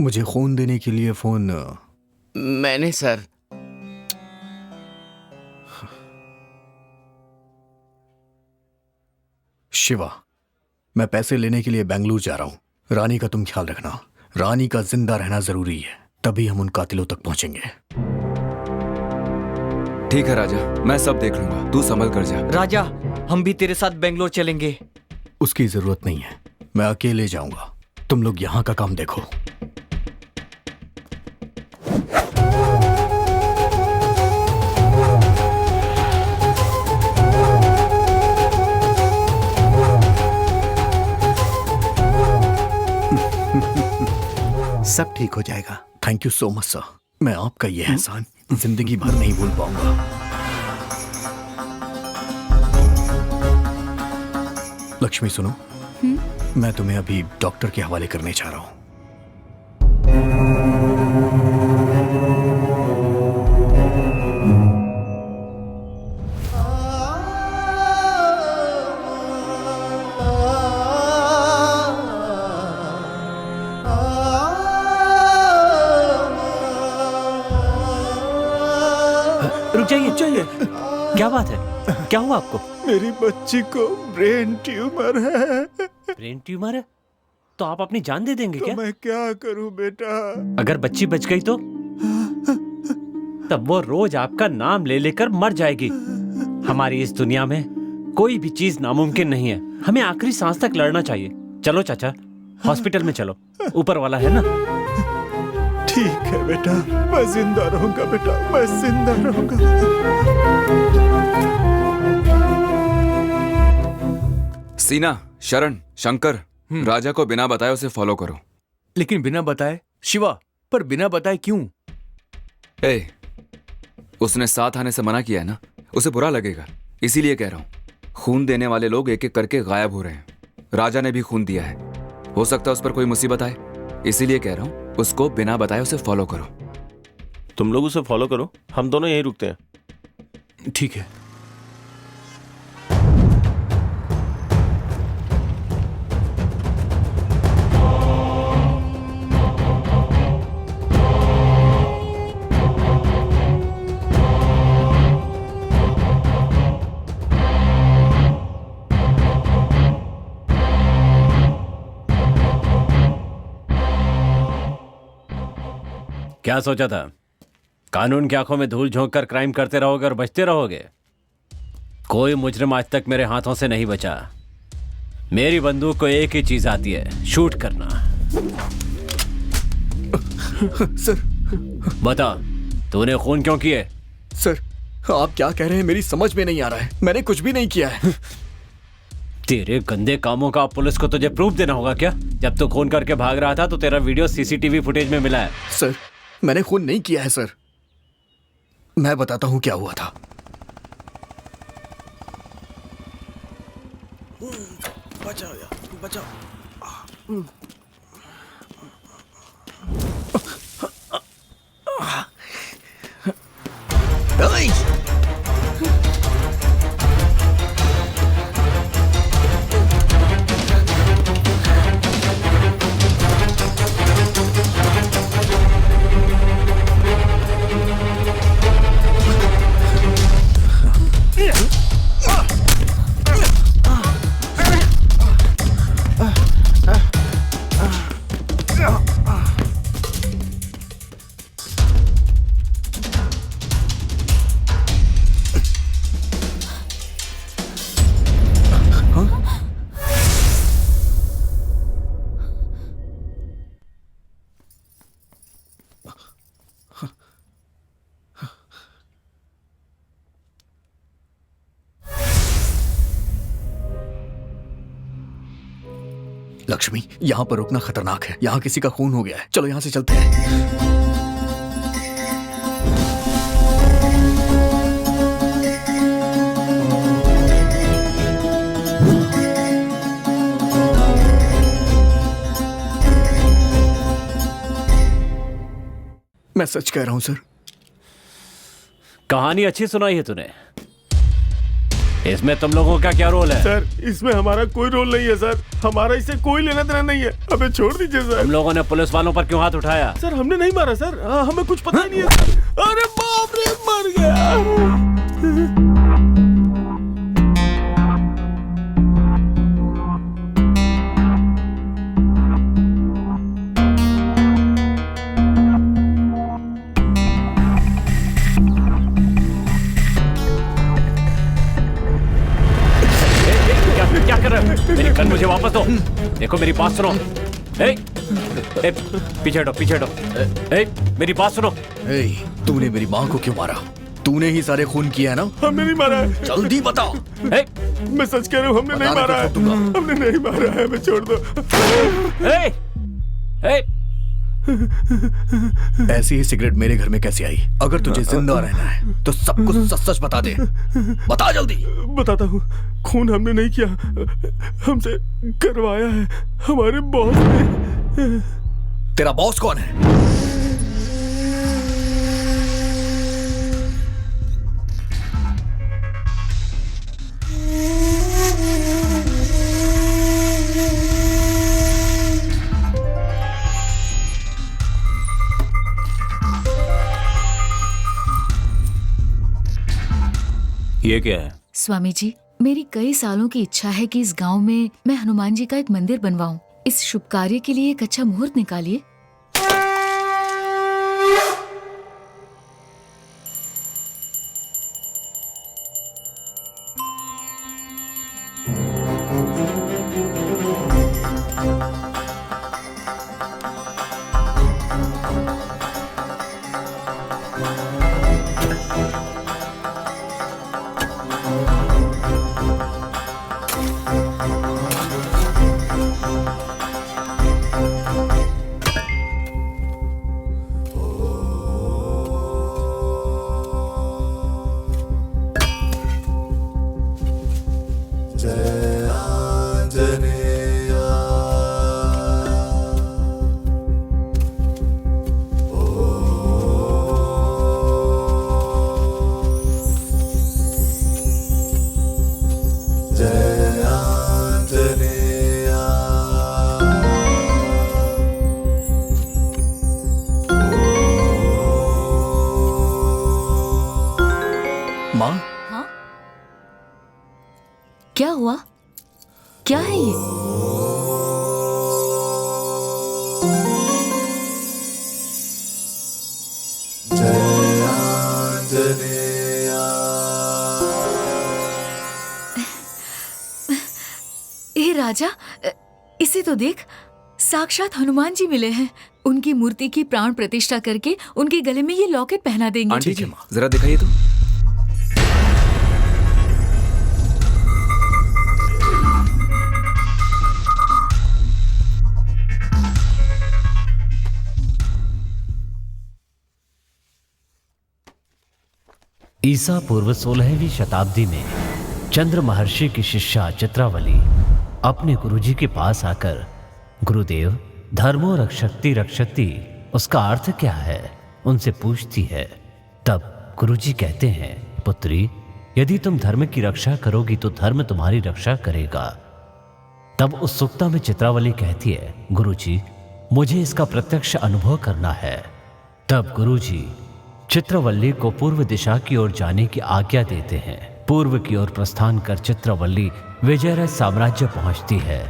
मुझे खून देने के लिए फोन... मैंने सर। शिवा, मैं पैसे लेने के लिए बेंगलुरु जा रहा हूं। रानी का तुम ख्याल रखना। रानी का जिंदा रहना जरूरी है, तभी हम उन कातिलों तक पहुंचेंगे। ठीक है राजा, मैं सब देख लूंगा, तू संभल कर जा। राजा, हम भी तेरे साथ बेंगलोर चलेंगे। उसकी जरूरत नहीं है, मैं अकेले जाऊंगा। तुम लोग यहां का काम देखो। सब ठीक हो जाएगा। Thank you so much sir. मैं आपका ये एहसान जिंदगी भर नहीं भूल पाऊंगा। लक्ष्मी सुनो, मैं तुम्हें अभी डॉक्टर के हवाले करने जा रहा हूं। रुक जाइए। क्या बात है? क्या हुआ आपको? मेरी बच्ची को ब्रेन ट्यूमर है। ब्रेन ट्यूमर है? तो आप अपनी जान दे देंगे क्या? मैं क्या करूं बेटा? अगर बच्ची बच गई तो? तब वो रोज आपका नाम ले लेकर मर जाएगी। हमारी इस दुनिया में कोई भी चीज नामुमकिन नहीं है। हमें आखिरी सांस तक लड़ना चाहिए। चलो चाचा, हॉस्पिटल में चलो, ऊपर वाला है ना। ठीक है बेटा, मैं जिंदा रहूंगा बेटा, मैं जिंदा रहूंगा। सीना, शरण, शंकर, राजा को बिना बताए उसे फॉलो करो। लेकिन बिना बताए? शिवा, पर बिना बताए क्यों? उसने साथ आने से मना किया है ना, उसे बुरा लगेगा, इसीलिए कह रहा हूं। खून देने वाले लोग एक एक करके गायब हो रहे हैं। राजा ने भी खून दिया है, हो सकता है उस पर कोई मुसीबत आए, इसीलिए कह रहा हूं उसको बिना बताए उसे फॉलो करो। तुम लोग उसे फॉलो करो, हम दोनों यहीं रुकते हैं। ठीक है। क्या सोचा था? कानून की आंखों में धूल झोंक कर क्राइम करते रहोगे और बचते रहोगे? कोई मुजरिम आज तक मेरे हाथों से नहीं बचा। मेरी बंदूक को एक ही चीज आती है, शूट करना। सर, बता, तूने खून क्यों किए? सर, आप क्या कह रहे हैं मेरी समझ में नहीं आ रहा है। मैंने कुछ भी नहीं किया है। तेरे गंदे कामों का पुलिस को तुझे प्रूफ देना होगा क्या? जब तू खून करके भाग रहा था तो तेरा वीडियो सीसीटीवी फुटेज में मिला है। सर, मैंने खून नहीं किया है सर। मैं बताता हूं क्या हुआ था। बचाओ यार, बचाओ। लक्ष्मी, यहाँ पर रुकना खतरनाक है। यहाँ किसी का खून हो गया है। चलो यहाँ से चलते हैं। मैं सच कह रहा हूँ सर। कहानी अच्छी सुनाई है तूने। इसमें तुम लोगों का क्या रोल है? सर, इसमें हमारा कोई रोल नहीं है सर। हमारा इससे कोई लेना देना नहीं है। हमें छोड़ दीजिए सर। तुम लोगों ने पुलिस वालों पर क्यों हाथ उठाया? सर, हमने नहीं मारा सर। हमें कुछ पता ही नहीं है सर। अरे बाप रे, मर गया। क्या कर रहे हो? मेरी गन मुझे वापस दो। देखो मेरी बात सुनो। ए, पीछे हटो, पीछे हटो। मेरी बात सुनो। तूने मेरी माँ को क्यों मारा? तूने ही सारे खून किया है ना? हमने नहीं मारा है। जल्दी बताओ। मैं सच कह रहा हूँ, हमने नहीं मारा है। हमने नहीं मारा है। हमें छोड़ दो। ऐसी ही सिगरेट मेरे घर में कैसे आई? अगर तुझे जिंदा रहना है तो सब कुछ सच सच बता दे। बता जल्दी। बताता हूँ। खून हमने नहीं किया, हमसे करवाया है हमारे बॉस ने। तेरा बॉस कौन है? ये क्या है? स्वामी जी, मेरी कई सालों की इच्छा है कि इस गांव में मैं हनुमान जी का एक मंदिर बनवाऊं। इस शुभ कार्य के लिए एक अच्छा मुहूर्त निकालिए। माँ, क्या हुआ? क्या है ये? ए राजा, इसे तो देख, साक्षात हनुमान जी मिले हैं। उनकी मूर्ति की प्राण प्रतिष्ठा करके उनके गले में ये लॉकेट पहना देंगे। आंटी जी, जरा दिखाइए तो। ईसा पूर्व 16वीं शताब्दी में चंद्र महर्षि की शिष्या चित्रावली अपने गुरुजी के पास आकर, गुरुदेव, धर्मो रक्षति रक्षति उसका अर्थ क्या है, उनसे पूछती है। तब गुरुजी कहते हैं, पुत्री, यदि तुम धर्म की रक्षा करोगी तो धर्म तुम्हारी रक्षा करेगा। तब उत्सुकता में चित्रावली कहती है, गुरुजी, मुझे इसका प्रत्यक्ष अनुभव करना है। तब गुरुजी चित्रवल्ली को पूर्व दिशा की ओर जाने की आज्ञा देते हैं। पूर्व की ओर प्रस्थान कर चित्रवल्ली विजयराज साम्राज्य पहुंचती है।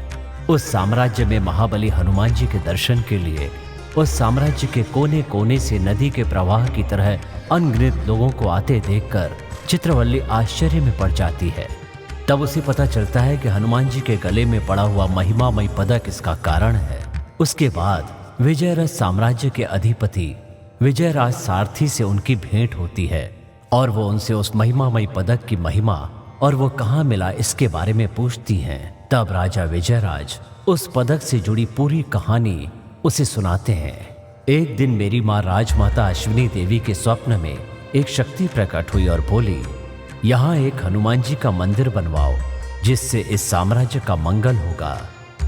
उस साम्राज्य में महाबली हनुमान जी के दर्शन के लिए उस साम्राज्य के कोने कोने से नदी के प्रवाह की तरह अनगिनत लोगों को आते देखकर चित्रवल्ली आश्चर्य में पड़ जाती है। तब उसे पता चलता है कि हनुमान जी के गले में पड़ा हुआ महिमामय पदक इसका कारण है। उसके बाद विजयराज साम्राज्य के अधिपति विजयराज सारथी से उनकी भेंट होती है और वो उनसे उस महिमामय पदक की महिमा और वो कहाँ मिला इसके बारे में पूछती हैं। तब राजा विजयराज उस पदक से जुड़ी पूरी कहानी उसे सुनाते हैं। एक दिन मेरी माँ राजमाता अश्विनी देवी के स्वप्न में एक शक्ति प्रकट हुई और बोली, यहाँ एक हनुमान जी का मंदिर बनवाओ जिससे इस साम्राज्य का मंगल होगा।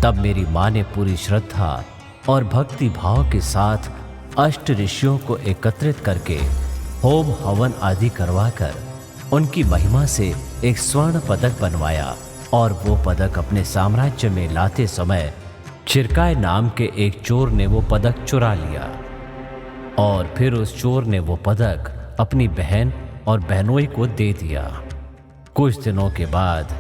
तब मेरी माँ ने पूरी श्रद्धा और भक्ति भाव के साथ अष्ट ऋषियों को एकत्रित करके होम हवन आदि करवाकर उनकी महिमा से एक स्वर्ण पदक बनवाया और वो पदक अपने साम्राज्य में लाते समय चिरकाय नाम के एक चोर ने वो पदक चुरा लिया और फिर उस चोर ने वो पदक अपनी बहन और बहनोई को दे दिया। कुछ दिनों के बाद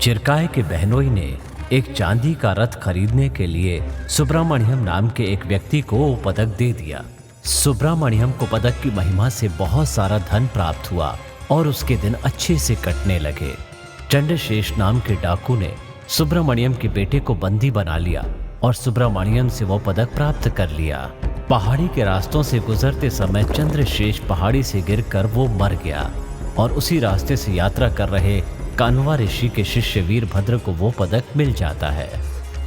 चिरकाय के बहनोई ने एक चांदी का रथ खरीदने के लिए सुब्रमण्यम नाम के एक व्यक्ति को वो पदक दे दिया। सुब्रमण्यम को पदक की महिमा से बहुत सारा धन प्राप्त हुआ और उसके दिन अच्छे से कटने लगे। चंद्रशेष नाम के डाकू ने सुब्रमण्यम के बेटे को बंदी बना लिया और सुब्रमण्यम से वो पदक प्राप्त कर लिया। पहाड़ी के रास्तों से गुजरते समय चंद्रशेष पहाड़ी से गिरकर वो मर गया और उसी रास्ते से यात्रा कर रहे कान्वा ऋषि के शिष्य वीरभद्र को वो पदक मिल जाता है।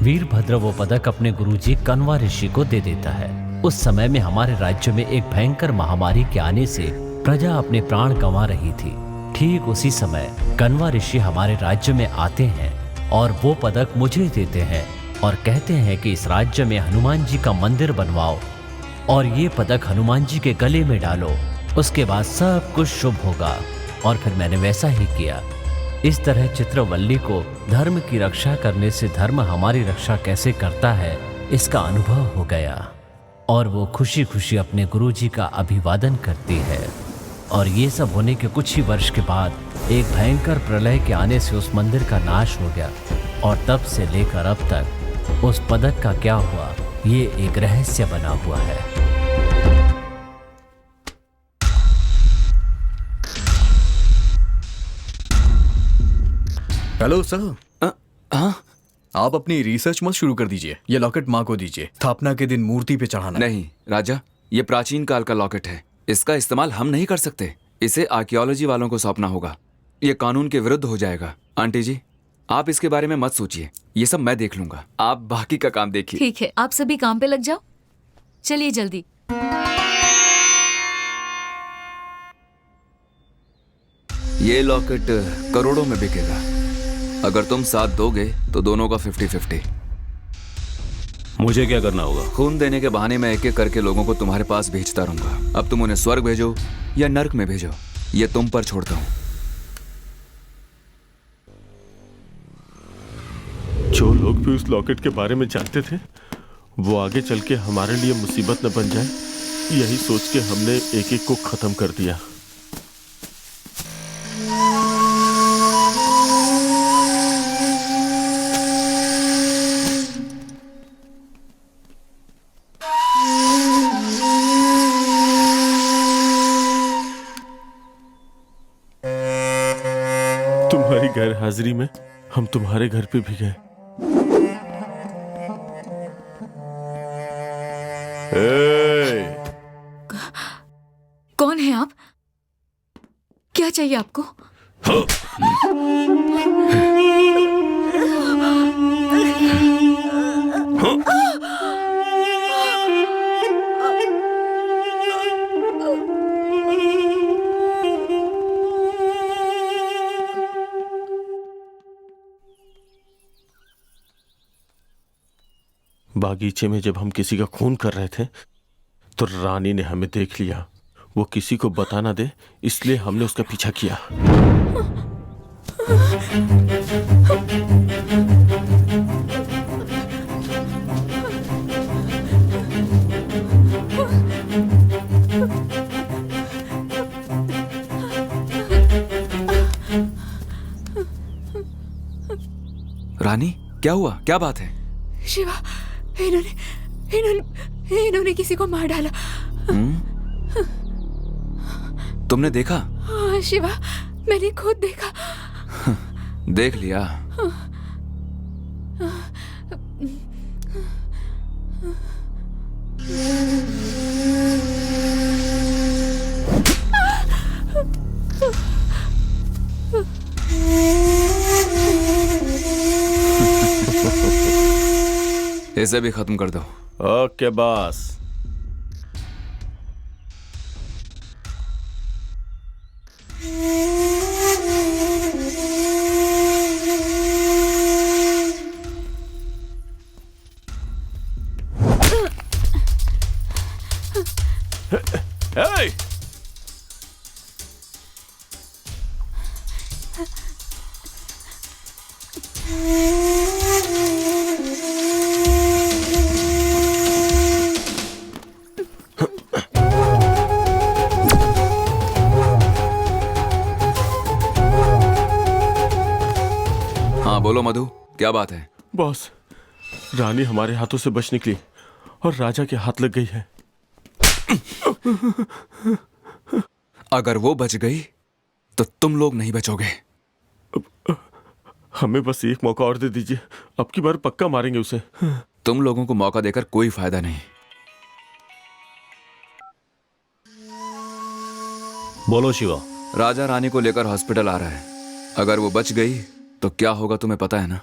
वीरभद्र वो पदक अपने गुरुजी कान्वा ऋषि को दे देता है। उस समय में हमारे राज्य में एक भयंकर महामारी के आने से प्रजा अपने प्राण गंवा रही थी। ठीक उसी समय कान्वा ऋषि हमारे राज्य में आते हैं और वो पदक मुझे देते हैं और कहते हैं कि इस राज्य में हनुमान जी का मंदिर बनवाओ और ये पदक हनुमान जी के गले में डालो, उसके बाद सब कुछ शुभ होगा। और फिर मैंने वैसा ही किया। इस तरह चित्रवल्ली को धर्म की रक्षा करने से धर्म हमारी रक्षा कैसे करता है इसका अनुभव हो गया और वो खुशी खुशी अपने गुरुजी का अभिवादन करती है। और ये सब होने के कुछ ही वर्ष के बाद एक भयंकर प्रलय के आने से उस मंदिर का नाश हो गया और तब से लेकर अब तक उस पदक का क्या हुआ ये एक रहस्य बना हुआ है। Hello sir. आप अपनी रिसर्च मत शुरू कर दीजिए। ये लॉकेट माँ को दीजिए, स्थापना के दिन मूर्ति पे चढ़ाना। नहीं राजा, ये प्राचीन काल का लॉकेट है, इसका इस्तेमाल हम नहीं कर सकते। इसे आर्कियोलॉजी वालों को सौंपना होगा। ये कानून के विरुद्ध हो जाएगा। आंटी जी, आप इसके बारे में मत सोचिए, ये सब मैं देख लूंगा, आप बाकी का काम देखिए। ठीक है, आप सभी काम पे लग जाओ। चलिए जल्दी। ये लॉकेट करोड़ों में बिकेगा। अगर तुम साथ दोगे तो दोनों का 50-50। मुझे क्या करना होगा? खून देने के बहाने मैं एक एक करके लोगों को तुम्हारे पास भेजता रहूंगा। अब तुम उन्हें स्वर्ग भेजो या नर्क में भेजो, ये तुम पर छोड़ता हूँ। जो लोग भी उस लॉकेट के बारे में जानते थे वो आगे चल के हमारे लिए मुसीबत न बन जाए, यही सोच के हमने एक एक को खत्म कर दिया। तुम्हारी गैर हाजिरी में हम तुम्हारे घर पे भी गए। कौन है आप? क्या चाहिए आपको? बागीचे में जब हम किसी का खून कर रहे थे तो रानी ने हमें देख लिया। वो किसी को बता ना दे इसलिए हमने उसका पीछा किया। रानी, क्या हुआ? क्या बात है? शिवा, इन्होंने किसी को मार डाला। तुमने देखा? हाँ शिवा, मैंने खुद देखा। देख लिया। इसे भी खत्म कर दो। Okay boss. Hey! हाँ बोलो मधु, क्या बात है? बॉस, रानी हमारे हाथों से बच निकली और राजा के हाथ लग गई है। अगर वो बच गई तो तुम लोग नहीं बचोगे। हमें बस एक मौका और दे दीजिए, अब की बार पक्का मारेंगे उसे। तुम लोगों को मौका देकर कोई फायदा नहीं। बोलो शिवा। राजा रानी को लेकर हॉस्पिटल आ रहा है। अगर वो बच गई तो क्या होगा तुम्हें पता है ना?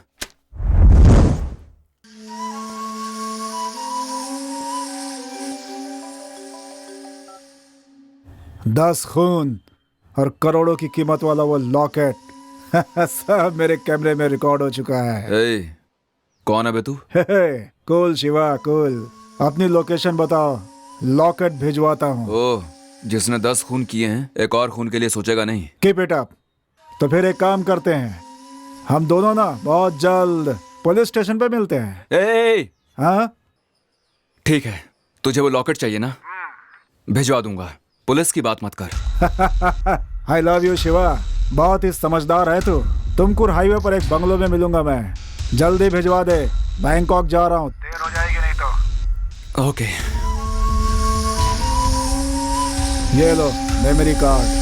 दस खून और करोड़ों की कीमत वाला वो लॉकेट सब मेरे कैमरे में रिकॉर्ड हो चुका है। कौन है बे तू? कूल शिवा कूल, अपनी लोकेशन बताओ, लॉकेट भिजवाता हूँ। ओह, जिसने 10 खून किए हैं एक और खून के लिए सोचेगा नहीं। Keep it up. तो फिर एक काम करते हैं, हम दोनों ना बहुत जल्द पुलिस स्टेशन पे मिलते हैं। हाँ ठीक है, तुझे वो लॉकेट चाहिए ना? भिजवा दूंगा, पुलिस की बात मत कर। आई लव यू शिवा, बहुत ही समझदार है तू। तुमकुर हाईवे पर एक बंगलो में मिलूंगा मैं, जल्दी भिजवा दे, बैंकॉक जा रहा हूँ, देर हो जाएगी नहीं तो। ओके। ये लो मेमोरी कार्ड।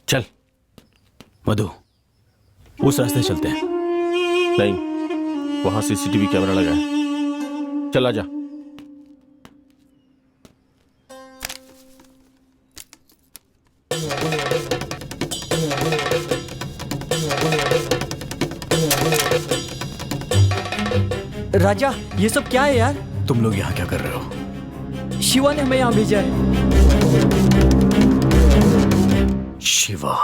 चल मधु, उस रास्ते चलते हैं। नहीं, वहां सीसीटीवी कैमरा लगा है। चल आजा। राजा, ये सब क्या है यार? तुम लोग यहाँ क्या कर रहे हो? शिवा ने हमें यहाँ भेजा है। शिवा,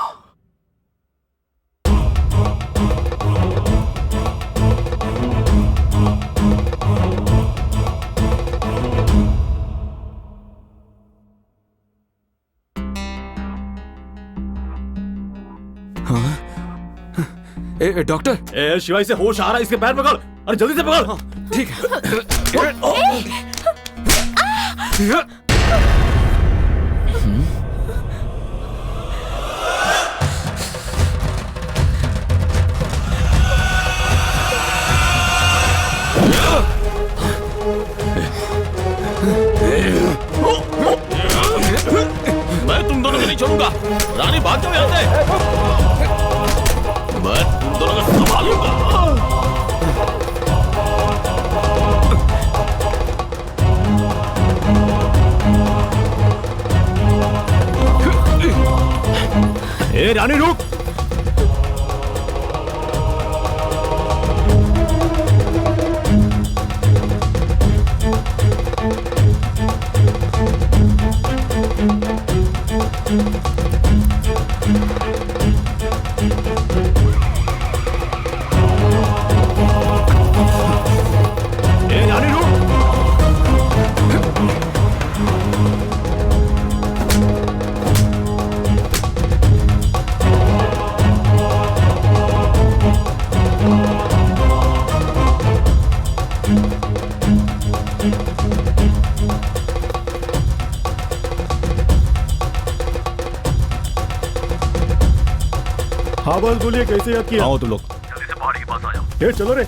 डॉक्टर। शिवा, इसे होश आ रहा है, इसके पैर पकड़। अरे जल्दी से पकड़। ठीक है। मैं तुम दोनों को नहीं छोड़ूंगा। रानी भाग जाओ यहाँ से। मैं तुम दोनों को संभालूंगा। ए रानी रुक। हाँ बस बोलिए, कैसे याद किया? आओ तुम लोग। जल्दी से पहाड़ी के पास आ जाओ। चलो रे।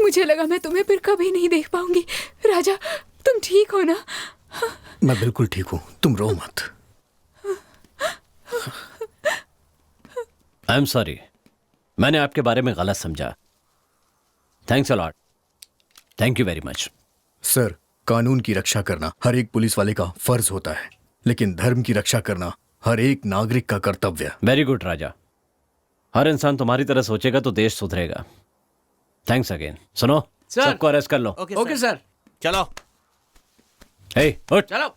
मुझे लगा मैं तुम्हें फिर कभी नहीं देख पाऊंगी। राजा, तुम ठीक हो ना? मैं बिल्कुल ठीक हूँ, तुम रो मत। आई एम सॉरी, मैंने आपके बारे में गलत समझा। Thanks a lot. Thank you very much. Sir, कानून की रक्षा करना हर एक पुलिस वाले का फर्ज होता है, लेकिन धर्म की रक्षा करना हर एक नागरिक का कर्तव्य। वेरी गुड राजा, हर इंसान तुम्हारी तरह सोचेगा तो देश सुधरेगा। Thanks again. सुनो, सबको अरेस्ट कर लो। Okay sir. चलो। हे, उठ। चलो।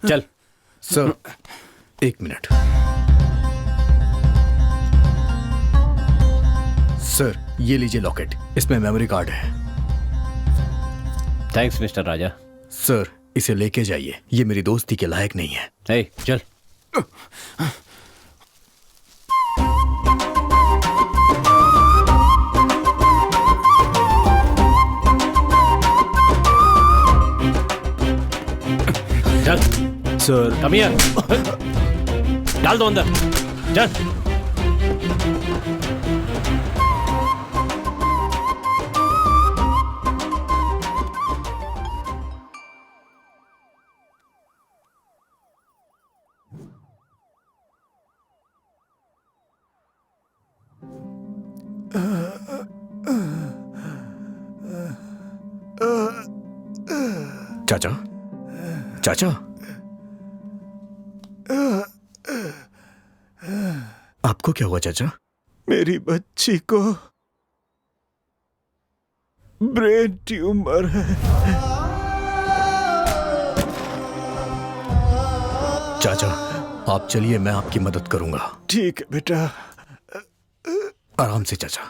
चल। सर, एक मिनट। सर, ये लीजिए लॉकेट, इसमें मेमोरी कार्ड है। थैंक्स मिस्टर राजा। सर, इसे लेके जाइए, ये मेरी दोस्ती के लायक नहीं है। हे, चल। चल। Sir, come here. डाल दो अंदर। चल। चाचा, चाचा, आपको क्या हुआ चाचा? मेरी बच्ची को ब्रेन ट्यूमर है। चाचा, आप चलिए, मैं आपकी मदद करूंगा। ठीक है बेटा। आराम से चाचा।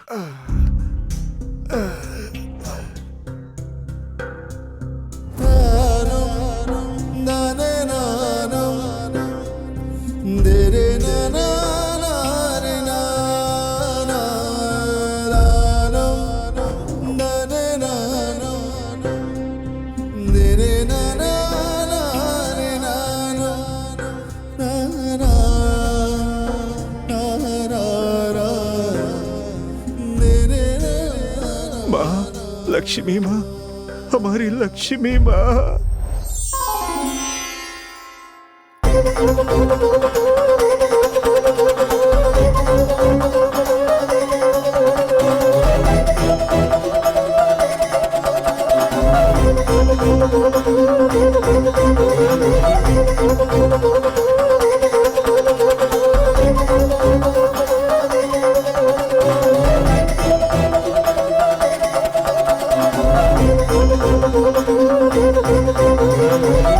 लक्ष्मी माँ, हमारी लक्ष्मी माँ। Thank you.